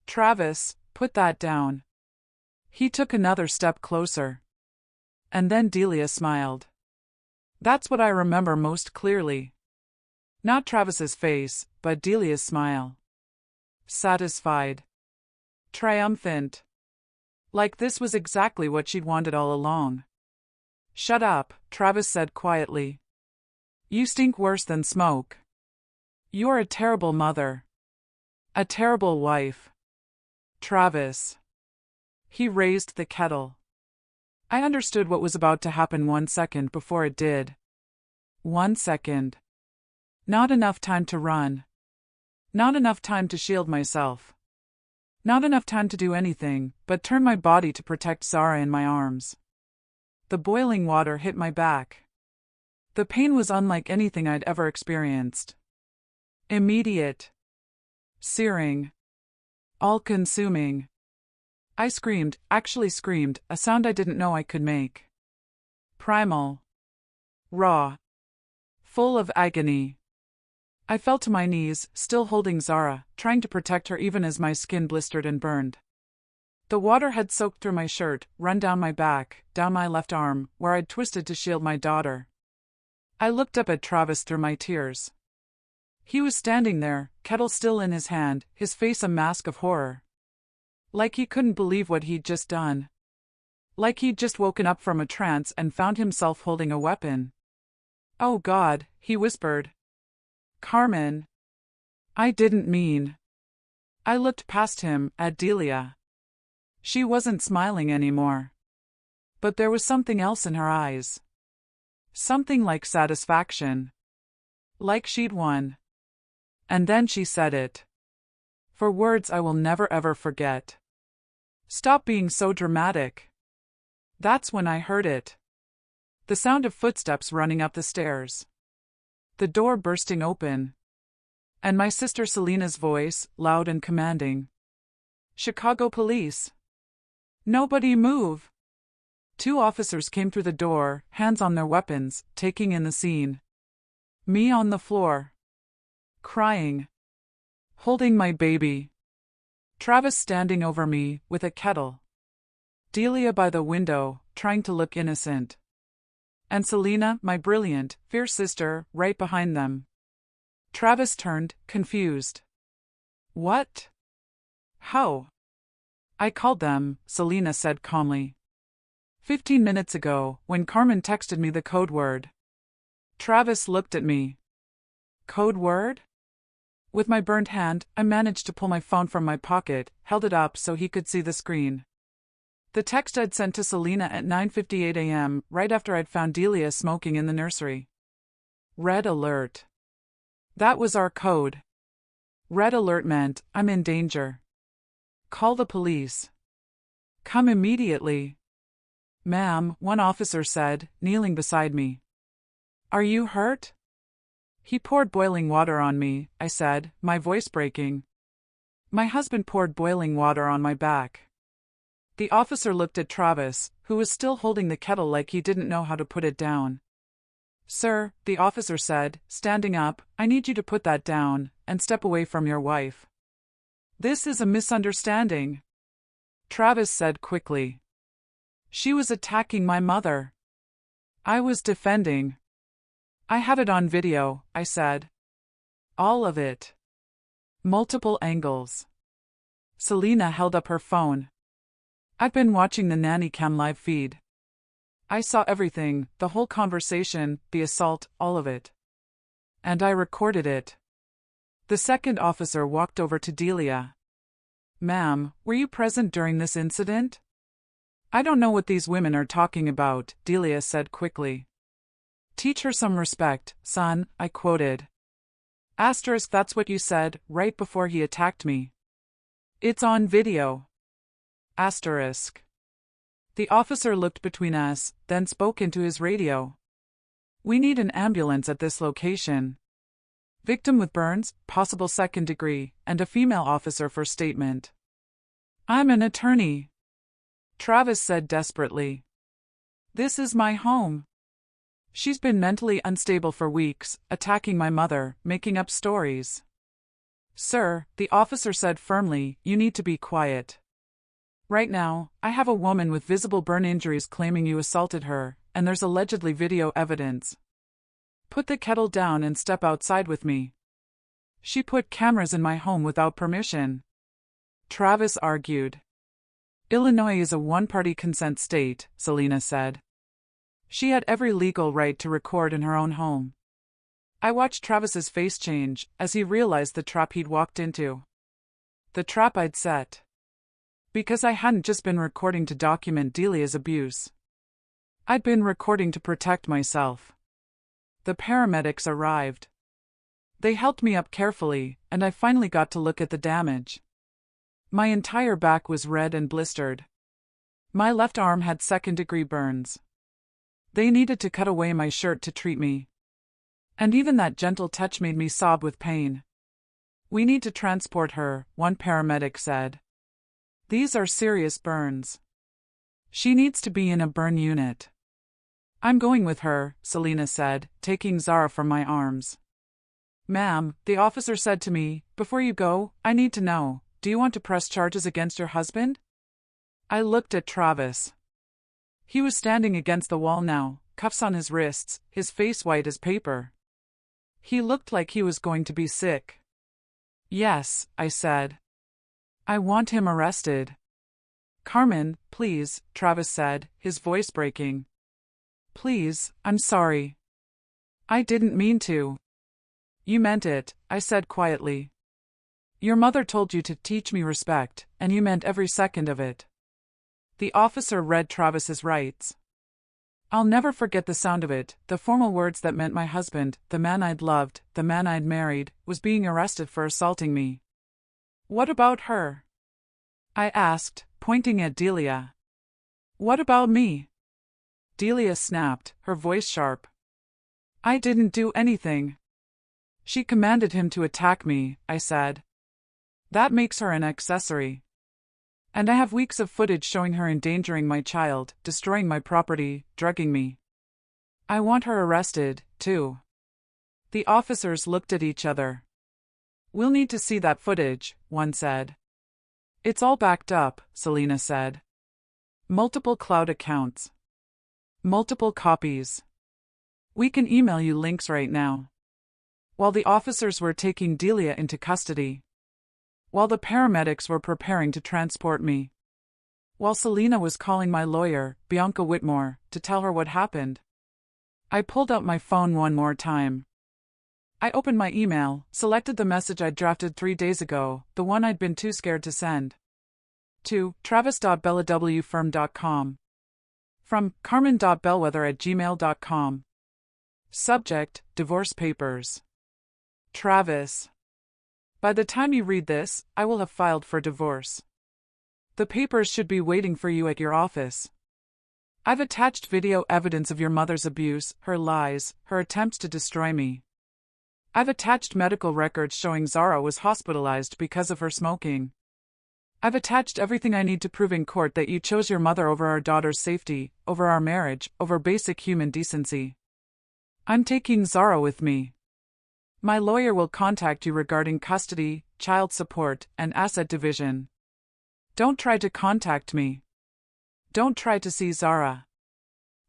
Travis, put that down. He took another step closer. And then Delia smiled. That's what I remember most clearly. Not Travis's face, but Delia's smile. Satisfied. Triumphant. Like this was exactly what she'd wanted all along. Shut up, Travis said quietly. You stink worse than smoke. You're a terrible mother. A terrible wife. Travis. He raised the kettle. I understood what was about to happen 1 second before it did. 1 second. Not enough time to run. Not enough time to shield myself. Not enough time to do anything but turn my body to protect Zara in my arms. The boiling water hit my back. The pain was unlike anything I'd ever experienced. Immediate. Searing. All-consuming. I screamed, actually screamed, a sound I didn't know I could make. Primal. Raw. Full of agony. I fell to my knees, still holding Zara, trying to protect her even as my skin blistered and burned. The water had soaked through my shirt, run down my back, down my left arm, where I'd twisted to shield my daughter. I looked up at Travis through my tears. He was standing there, kettle still in his hand, his face a mask of horror. Like he couldn't believe what he'd just done. Like he'd just woken up from a trance and found himself holding a weapon. Oh God, he whispered. Carmen. I didn't mean. I looked past him, at Delia. She wasn't smiling anymore. But there was something else in her eyes. Something like satisfaction. Like she'd won. And then she said it. For words I will never ever forget. Stop being so dramatic. That's when I heard it. The sound of footsteps running up the stairs. The door bursting open. And my sister Selena's voice, loud and commanding. Chicago police. Nobody move. 2 officers came through the door, hands on their weapons, taking in the scene. Me on the floor. Crying. Holding my baby. Travis standing over me, with a kettle. Delia by the window, trying to look innocent. And Selena, my brilliant, fierce sister, right behind them. Travis turned, confused. What? How? I called them, Selena said calmly. 15 minutes ago, when Carmen texted me the code word. Travis looked at me. Code word? With my burned hand, I managed to pull my phone from my pocket, held it up so he could see the screen. The text I'd sent to Selena at 9:58 a.m., right after I'd found Delia smoking in the nursery. Red alert. That was our code. Red alert meant, I'm in danger. Call the police. Come immediately. Ma'am, one officer said, kneeling beside me. Are you hurt? He poured boiling water on me, I said, my voice breaking. My husband poured boiling water on my back. The officer looked at Travis, who was still holding the kettle like he didn't know how to put it down. Sir, the officer said, standing up, I need you to put that down, and step away from your wife. This is a misunderstanding. Travis said quickly. She was attacking my mother. I was defending. I have it on video, I said. All of it. Multiple angles. Selena held up her phone. I've been watching the nanny cam live feed. I saw everything, the whole conversation, the assault, all of it. And I recorded it. The second officer walked over to Delia. Ma'am, were you present during this incident? I don't know what these women are talking about, Delia said quickly. Teach her some respect, son, I quoted. Asterisk, that's what you said, right before he attacked me. It's on video. Asterisk. The officer looked between us, then spoke into his radio. We need an ambulance at this location. Victim with burns, possible second degree, and a female officer for statement. I'm an attorney. Travis said desperately. This is my home. She's been mentally unstable for weeks, attacking my mother, making up stories. Sir, the officer said firmly, you need to be quiet. Right now, I have a woman with visible burn injuries claiming you assaulted her, and there's allegedly video evidence. Put the kettle down and step outside with me. She put cameras in my home without permission. Travis argued. Illinois is a one-party consent state, Selena said. She had every legal right to record in her own home. I watched Travis's face change as he realized the trap he'd walked into. The trap I'd set. Because I hadn't just been recording to document Delia's abuse. I'd been recording to protect myself. The paramedics arrived. They helped me up carefully, and I finally got to look at the damage. My entire back was red and blistered. My left arm had second-degree burns. They needed to cut away my shirt to treat me. And even that gentle touch made me sob with pain. We need to transport her, one paramedic said. These are serious burns. She needs to be in a burn unit. I'm going with her, Selena said, taking Zara from my arms. Ma'am, the officer said to me, before you go, I need to know, do you want to press charges against your husband? I looked at Travis. He was standing against the wall now, cuffs on his wrists, his face white as paper. He looked like he was going to be sick. Yes, I said. I want him arrested. Carmen, please, Travis said, his voice breaking. Please, I'm sorry. I didn't mean to. You meant it, I said quietly. Your mother told you to teach me respect, and you meant every second of it. The officer read Travis's rights. I'll never forget the sound of it, the formal words that meant my husband, the man I'd loved, the man I'd married, was being arrested for assaulting me. What about her? I asked, pointing at Delia. What about me? Delia snapped, her voice sharp. I didn't do anything. She commanded him to attack me, I said. That makes her an accessory. And I have weeks of footage showing her endangering my child, destroying my property, drugging me. I want her arrested, too. The officers looked at each other. "We'll need to see that footage," one said. "It's all backed up," Selena said. "Multiple cloud accounts. Multiple copies. We can email you links right now." While the officers were taking Delia into custody. While the paramedics were preparing to transport me. While Selena was calling my lawyer, Bianca Whitmore, to tell her what happened. I pulled out my phone one more time. I opened my email, selected the message I'd drafted 3 days ago, the one I'd been too scared to send. To travis.bellawfirm.com. From carmen.bellwether@gmail.com. Subject, divorce papers. Travis. By the time you read this, I will have filed for divorce. The papers should be waiting for you at your office. I've attached video evidence of your mother's abuse, her lies, her attempts to destroy me. I've attached medical records showing Zara was hospitalized because of her smoking. I've attached everything I need to prove in court that you chose your mother over our daughter's safety, over our marriage, over basic human decency. I'm taking Zara with me. My lawyer will contact you regarding custody, child support, and asset division. Don't try to contact me. Don't try to see Zara.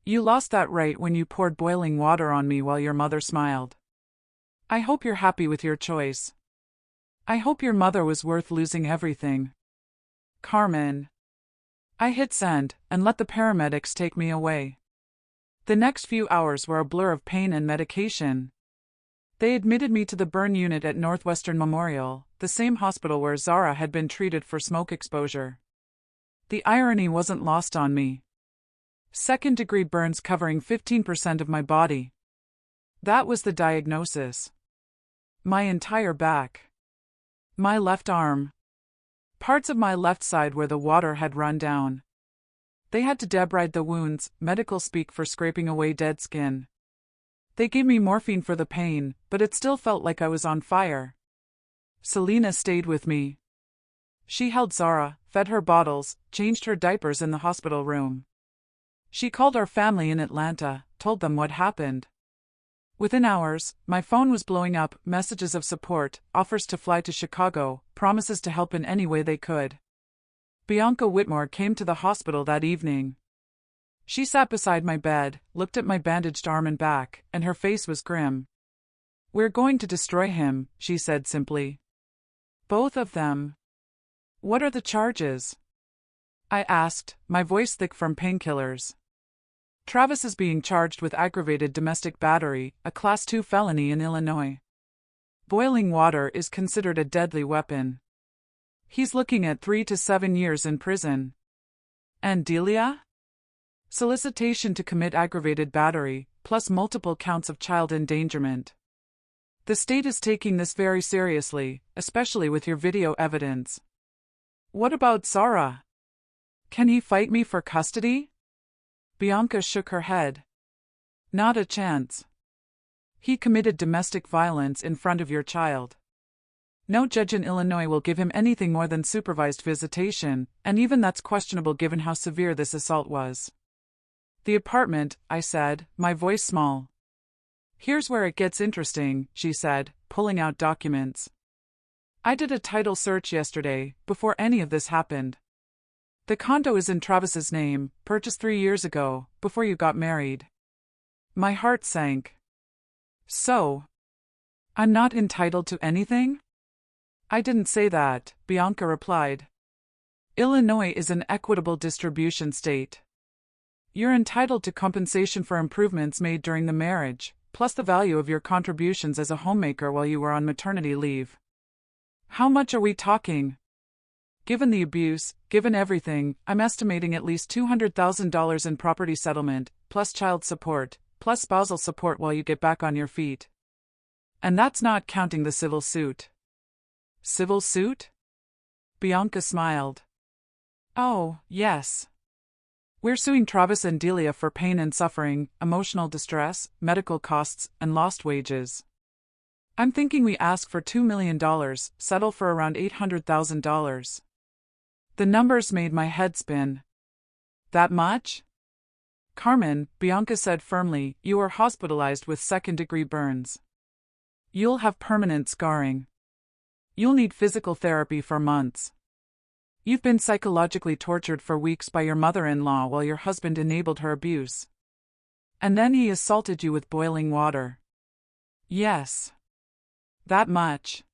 You lost that right when you poured boiling water on me while your mother smiled. I hope you're happy with your choice. I hope your mother was worth losing everything. Carmen. I hit send and let the paramedics take me away. The next few hours were a blur of pain and medication. They admitted me to the burn unit at Northwestern Memorial, the same hospital where Zara had been treated for smoke exposure. The irony wasn't lost on me. Second-degree burns covering 15% of my body. That was the diagnosis. My entire back. My left arm. Parts of my left side where the water had run down. They had to debride the wounds, medical speak for scraping away dead skin. They gave me morphine for the pain, but it still felt like I was on fire. Selena stayed with me. She held Zara, fed her bottles, changed her diapers in the hospital room. She called our family in Atlanta, told them what happened. Within hours, my phone was blowing up, messages of support, offers to fly to Chicago, promises to help in any way they could. Bianca Whitmore came to the hospital that evening. She sat beside my bed, looked at my bandaged arm and back, and her face was grim. "We're going to destroy him," she said simply. "Both of them." "What are the charges?" I asked, my voice thick from painkillers. "Travis is being charged with aggravated domestic battery, a Class 2 felony in Illinois. Boiling water is considered a deadly weapon. He's looking at 3 to 7 years in prison." "And Delia?" "Solicitation to commit aggravated battery, plus multiple counts of child endangerment. The state is taking this very seriously, especially with your video evidence." "What about Zara? Can he fight me for custody?" Bianca shook her head. "Not a chance. He committed domestic violence in front of your child. No judge in Illinois will give him anything more than supervised visitation, and even that's questionable given how severe this assault was." "The apartment," I said, my voice small. "Here's where it gets interesting," she said, pulling out documents. "I did a title search yesterday, before any of this happened. The condo is in Travis's name, purchased 3 years ago, before you got married." My heart sank. "So, I'm not entitled to anything?" "I didn't say that," Bianca replied. "Illinois is an equitable distribution state. You're entitled to compensation for improvements made during the marriage, plus the value of your contributions as a homemaker while you were on maternity leave." "How much are we talking?" "Given the abuse, given everything, I'm estimating at least $200,000 in property settlement, plus child support, plus spousal support while you get back on your feet. And that's not counting the civil suit." "Civil suit?" Bianca smiled. "Oh, yes. We're suing Travis and Delia for pain and suffering, emotional distress, medical costs, and lost wages. I'm thinking we ask for $2 million, settle for around $800,000. The numbers made my head spin. "That much?" "Carmen," Bianca said firmly, "you were hospitalized with second-degree burns. You'll have permanent scarring. You'll need physical therapy for months. You've been psychologically tortured for weeks by your mother-in-law while your husband enabled her abuse. And then he assaulted you with boiling water. Yes. That much.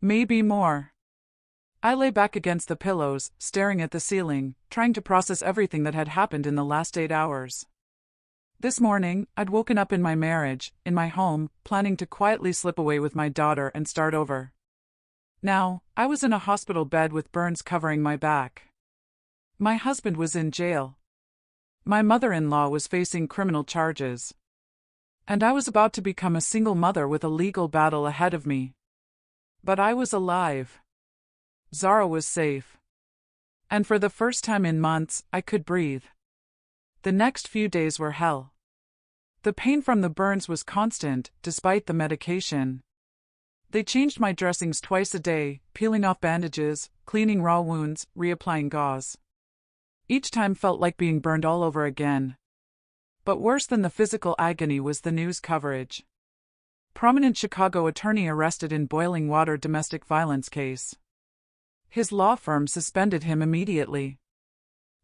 Maybe more. I lay back against the pillows, staring at the ceiling, trying to process everything that had happened in the last 8 hours. This morning, I'd woken up in my marriage, in my home, planning to quietly slip away with my daughter and start over. Now, I was in a hospital bed with burns covering my back. My husband was in jail. My mother-in-law was facing criminal charges. And I was about to become a single mother with a legal battle ahead of me. But I was alive. Zara was safe. And for the first time in months, I could breathe. The next few days were hell. The pain from the burns was constant, despite the medication. They changed my dressings twice a day, peeling off bandages, cleaning raw wounds, reapplying gauze. Each time felt like being burned all over again. But worse than the physical agony was the news coverage. Prominent Chicago attorney arrested in boiling water domestic violence case. His law firm suspended him immediately.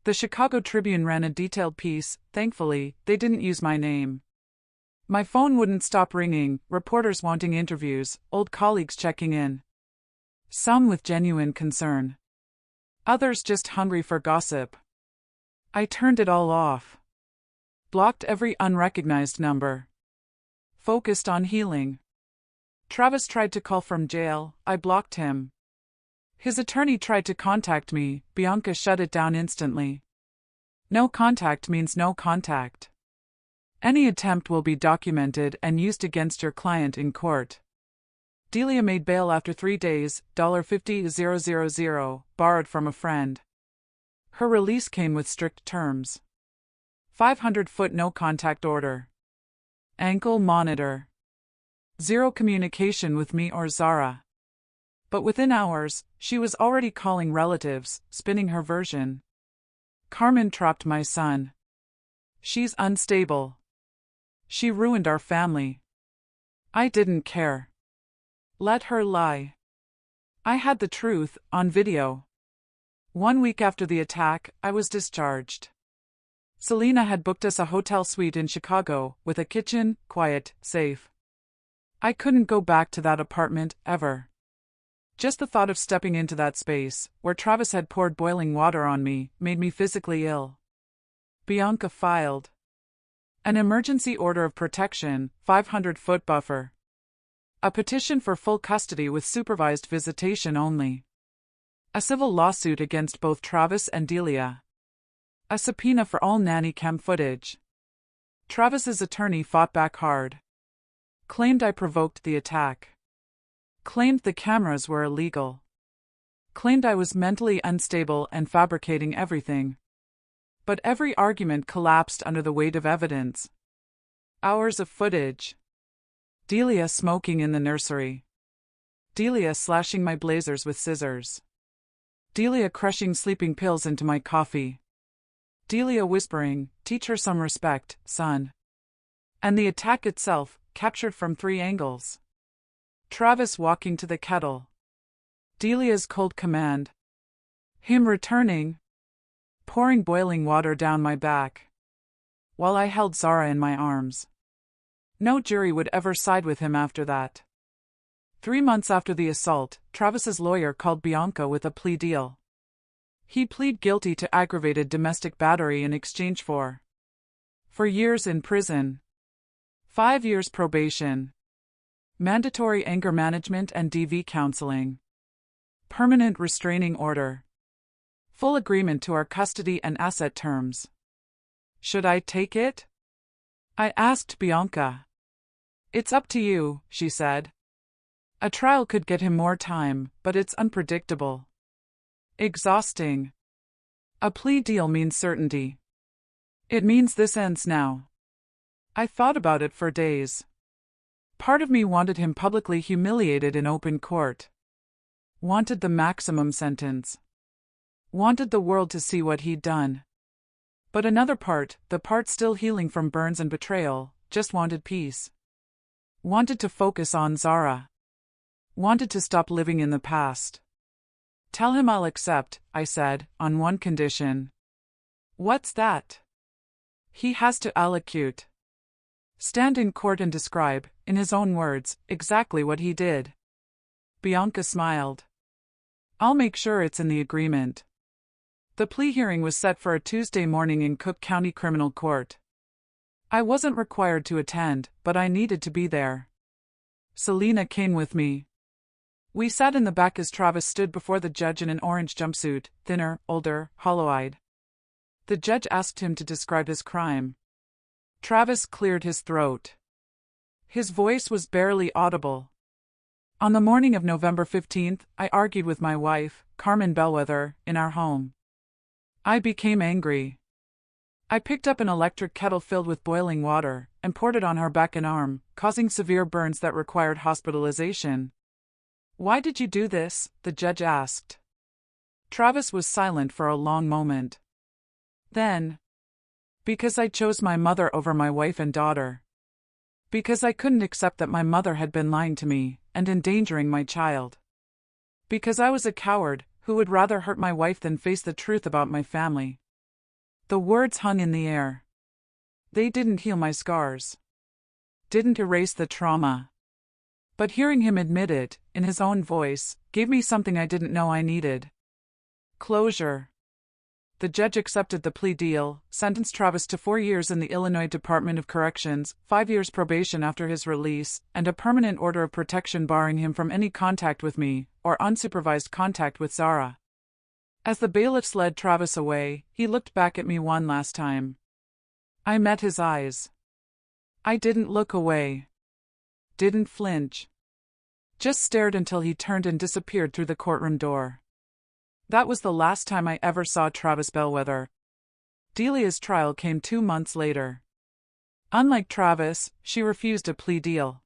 The Chicago Tribune ran a detailed piece. Thankfully, they didn't use my name. My phone wouldn't stop ringing, reporters wanting interviews, old colleagues checking in. Some with genuine concern. Others just hungry for gossip. I turned it all off. Blocked every unrecognized number. Focused on healing. Travis tried to call from jail, I blocked him. His attorney tried to contact me, Bianca shut it down instantly. No contact means no contact. Any attempt will be documented and used against your client in court. Delia made bail after 3 days, $50,000, borrowed from a friend. Her release came with strict terms. 500-foot no-contact order. Ankle monitor. Zero communication with me or Zara. But within hours, she was already calling relatives, spinning her version. Carmen trapped my son. She's unstable. She ruined our family. I didn't care. Let her lie. I had the truth, on video. 1 week after the attack, I was discharged. Selena had booked us a hotel suite in Chicago, with a kitchen, quiet, safe. I couldn't go back to that apartment, ever. Just the thought of stepping into that space, where Travis had poured boiling water on me, made me physically ill. Bianca filed an emergency order of protection, 500-foot buffer. A petition for full custody with supervised visitation only. A civil lawsuit against both Travis and Delia. A subpoena for all nanny cam footage. Travis's attorney fought back hard. Claimed I provoked the attack. Claimed the cameras were illegal. Claimed I was mentally unstable and fabricating everything. But every argument collapsed under the weight of evidence. Hours of footage. Delia smoking in the nursery. Delia slashing my blazers with scissors. Delia crushing sleeping pills into my coffee. Delia whispering, "Teach her some respect, son." And the attack itself, captured from 3 angles. Travis walking to the kettle. Delia's cold command. Him returning. Pouring boiling water down my back. While I held Zara in my arms. No jury would ever side with him after that. 3 months after the assault, Travis's lawyer called Bianca with a plea deal. He'd plead guilty to aggravated domestic battery in exchange for 4 years in prison. 5 years probation. Mandatory anger management and DV counseling. Permanent restraining order. Full agreement to our custody and asset terms. Should I take it? I asked Bianca. It's up to you, she said. A trial could get him more time, but it's unpredictable. Exhausting. A plea deal means certainty. It means this ends now. I thought about it for days. Part of me wanted him publicly humiliated in open court. Wanted the maximum sentence. Wanted the world to see what he'd done. But another part, the part still healing from burns and betrayal, just wanted peace. Wanted to focus on Zara. Wanted to stop living in the past. Tell him I'll accept, I said, on one condition. What's that? He has to allocute. Stand in court and describe, in his own words, exactly what he did. Bianca smiled. I'll make sure it's in the agreement. The plea hearing was set for a Tuesday morning in Cook County Criminal Court. I wasn't required to attend, but I needed to be there. Selena came with me. We sat in the back as Travis stood before the judge in an orange jumpsuit, thinner, older, hollow-eyed. The judge asked him to describe his crime. Travis cleared his throat. His voice was barely audible. On the morning of November 15th, I argued with my wife, Carmen Bellwether, in our home. I became angry. I picked up an electric kettle filled with boiling water and poured it on her back and arm, causing severe burns that required hospitalization. Why did you do this? The judge asked. Travis was silent for a long moment. Then, because I chose my mother over my wife and daughter. Because I couldn't accept that my mother had been lying to me and endangering my child. Because I was a coward who would rather hurt my wife than face the truth about my family. The words hung in the air. They didn't heal my scars. Didn't erase the trauma. But hearing him admit it, in his own voice, gave me something I didn't know I needed. Closure. The judge accepted the plea deal, sentenced Travis to 4 years in the Illinois Department of Corrections, 5 years probation after his release, and a permanent order of protection barring him from any contact with me, or unsupervised contact with Zara. As the bailiffs led Travis away, he looked back at me one last time. I met his eyes. I didn't look away. Didn't flinch. Just stared until he turned and disappeared through the courtroom door. That was the last time I ever saw Travis Bellwether. Delia's trial came 2 months later. Unlike Travis, she refused a plea deal.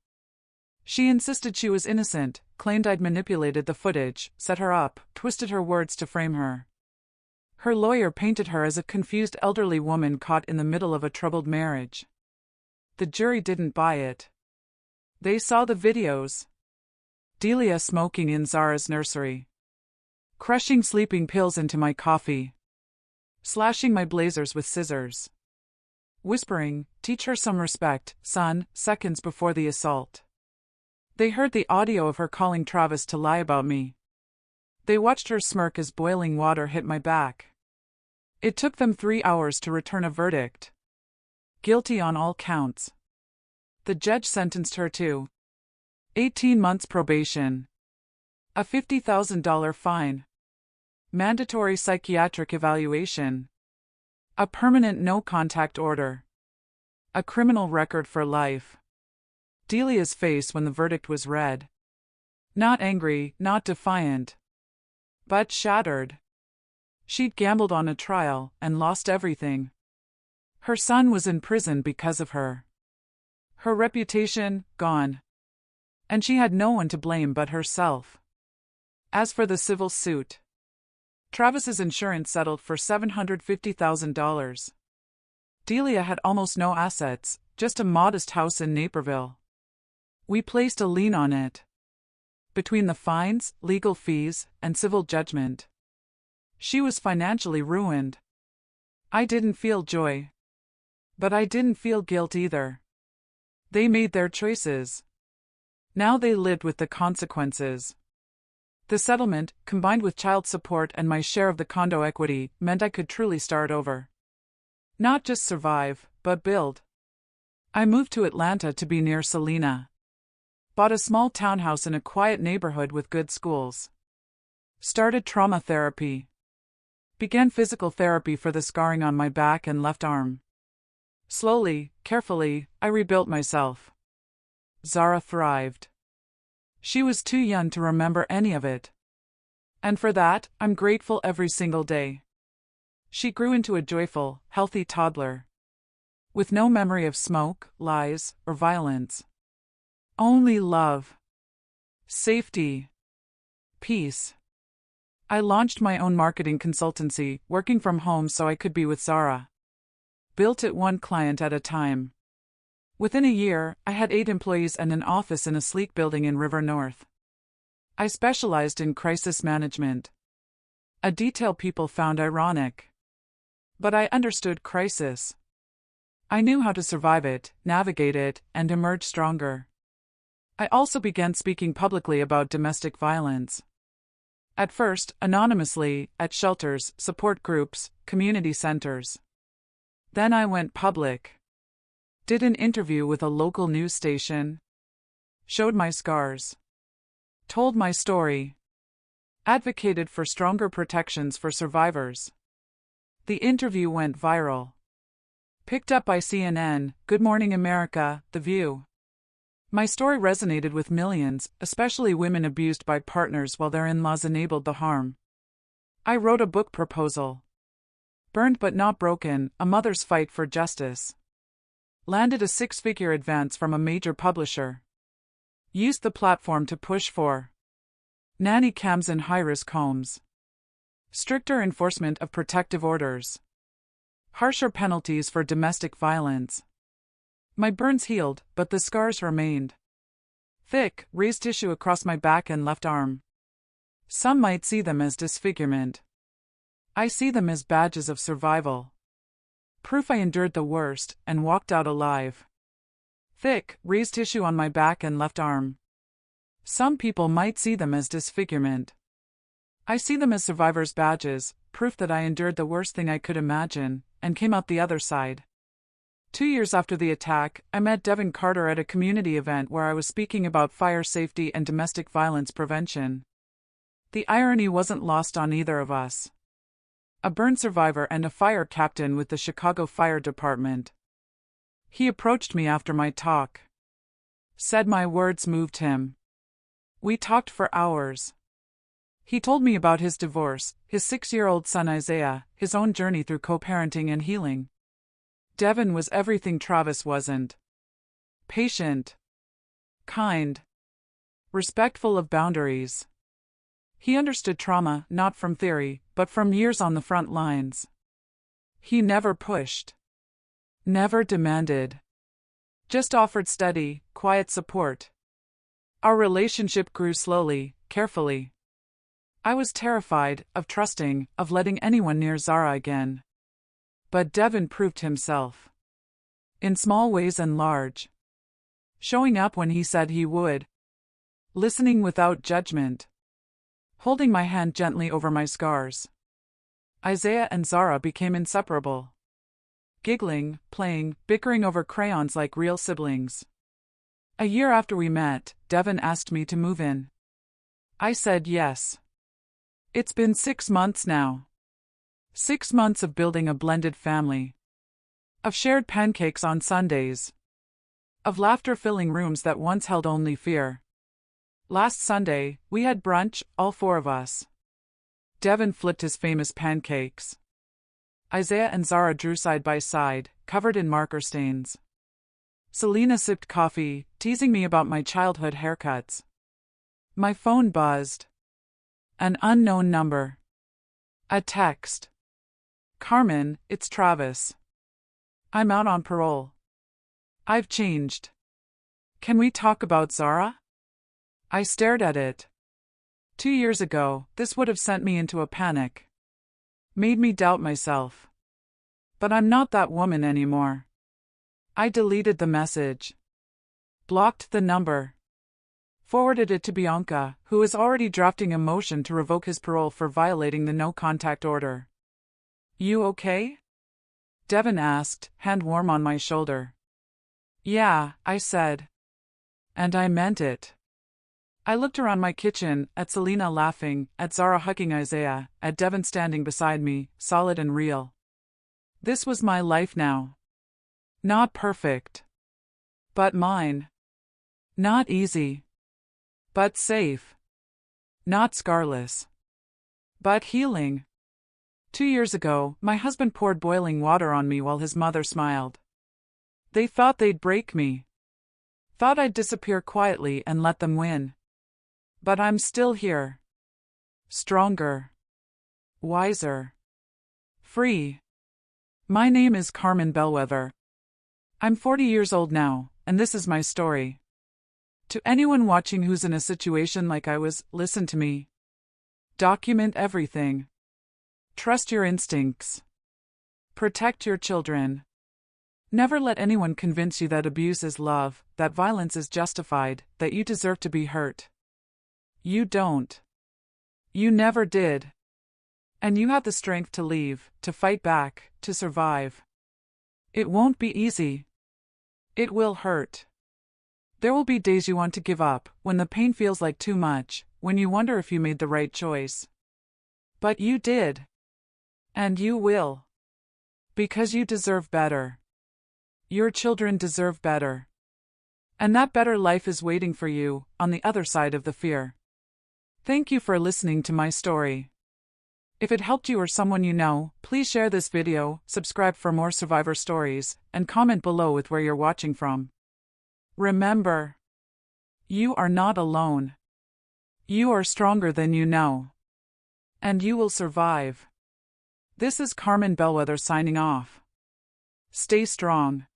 She insisted she was innocent, claimed I'd manipulated the footage, set her up, twisted her words to frame her. Her lawyer painted her as a confused elderly woman caught in the middle of a troubled marriage. The jury didn't buy it. They saw the videos. Delia smoking in Zara's nursery. Crushing sleeping pills into my coffee. Slashing my blazers with scissors. Whispering, "Teach her some respect, son," seconds before the assault. They heard the audio of her calling Travis to lie about me. They watched her smirk as boiling water hit my back. It took them 3 hours to return a verdict. Guilty on all counts. The judge sentenced her to 18 months probation, a $50,000 fine, mandatory psychiatric evaluation, a permanent no-contact order, a criminal record for life. Delia's face when the verdict was read. Not angry, not defiant, but shattered. She'd gambled on a trial and lost everything. Her son was in prison because of her. Her reputation, gone. And she had no one to blame but herself. As for the civil suit, Travis's insurance settled for $750,000. Delia had almost no assets, just a modest house in Naperville. We placed a lien on it. Between the fines, legal fees, and civil judgment, she was financially ruined. I didn't feel joy. But I didn't feel guilt either. They made their choices. Now they lived with the consequences. The settlement, combined with child support and my share of the condo equity, meant I could truly start over. Not just survive, but build. I moved to Atlanta to be near Selena. Bought a small townhouse in a quiet neighborhood with good schools. Started trauma therapy. Began physical therapy for the scarring on my back and left arm. Slowly, carefully, I rebuilt myself. Zara thrived. She was too young to remember any of it. And for that, I'm grateful every single day. She grew into a joyful, healthy toddler. With no memory of smoke, lies, or violence. Only love. Safety. Peace. I launched my own marketing consultancy, working from home so I could be with Zara. Built it one client at a time. Within a year, I had 8 employees and an office in a sleek building in River North. I specialized in crisis management, a detail people found ironic. But I understood crisis. I knew how to survive it, navigate it, and emerge stronger. I also began speaking publicly about domestic violence. At first, anonymously, at shelters, support groups, community centers. Then I went public. Did an interview with a local news station. Showed my scars. Told my story. Advocated for stronger protections for survivors. The interview went viral. Picked up by CNN, Good Morning America, The View. My story resonated with millions, especially women abused by partners while their in-laws enabled the harm. I wrote a book proposal. Burned but Not Broken, A Mother's Fight for Justice. Landed a 6-figure advance from a major publisher. Used the platform to push for nanny cams in high-risk homes. Stricter enforcement of protective orders. Harsher penalties for domestic violence. My burns healed, but the scars remained. Thick, raised tissue across my back and left arm. Some might see them as disfigurement. I see them as badges of survival. Proof I endured the worst and walked out alive. Thick, raised tissue on my back and left arm. Some people might see them as disfigurement. I see them as survivors' badges, proof that I endured the worst thing I could imagine, and came out the other side. 2 years after the attack, I met Devin Carter at a community event where I was speaking about fire safety and domestic violence prevention. The irony wasn't lost on either of us. A burn survivor and a fire captain with the Chicago Fire Department. He approached me after my talk. Said my words moved him. We talked for hours. He told me about his divorce, his 6-year-old son Isaiah, his own journey through co-parenting and healing. Devin was everything Travis wasn't. Patient. Kind. Respectful of boundaries. He understood trauma, not from theory, but from years on the front lines. He never pushed. Never demanded. Just offered steady, quiet support. Our relationship grew slowly, carefully. I was terrified, of trusting, of letting anyone near Zara again. But Devin proved himself. In small ways and large. Showing up when he said he would. Listening without judgment. Holding my hand gently over my scars. Isaiah and Zara became inseparable. Giggling, playing, bickering over crayons like real siblings. A year after we met, Devin asked me to move in. I said yes. It's been 6 months now. 6 months of building a blended family. Of shared pancakes on Sundays. Of laughter-filling rooms that once held only fear. Last Sunday, we had brunch, all 4 of us. Devin flipped his famous pancakes. Isaiah and Zara drew side by side, covered in marker stains. Selena sipped coffee, teasing me about my childhood haircuts. My phone buzzed. An unknown number. A text. Carmen, it's Travis. I'm out on parole. I've changed. Can we talk about Zara? I stared at it. 2 years ago, this would have sent me into a panic. Made me doubt myself. But I'm not that woman anymore. I deleted the message. Blocked the number. Forwarded it to Bianca, who is already drafting a motion to revoke his parole for violating the no-contact order. You okay? Devin asked, hand warm on my shoulder. Yeah, I said. And I meant it. I looked around my kitchen, at Selena laughing, at Zara hugging Isaiah, at Devin standing beside me, solid and real. This was my life now. Not perfect. But mine. Not easy. But safe. Not scarless. But healing. 2 years ago, my husband poured boiling water on me while his mother smiled. They thought they'd break me. Thought I'd disappear quietly and let them win. But I'm still here. Stronger. Wiser. Free. My name is Carmen Bellwether. I'm 40 years old now, and this is my story. To anyone watching who's in a situation like I was, listen to me. Document everything. Trust your instincts. Protect your children. Never let anyone convince you that abuse is love, that violence is justified, that you deserve to be hurt. You don't. You never did. And you have the strength to leave, to fight back, to survive. It won't be easy. It will hurt. There will be days you want to give up, when the pain feels like too much, when you wonder if you made the right choice. But you did. And you will. Because you deserve better. Your children deserve better. And that better life is waiting for you, on the other side of the fear. Thank you for listening to my story. If it helped you or someone you know, please share this video, subscribe for more survivor stories, and comment below with where you're watching from. Remember, you are not alone. You are stronger than you know. And you will survive. This is Carmen Bellwether signing off. Stay strong.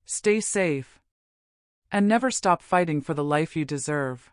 Stay safe. And never stop fighting for the life you deserve.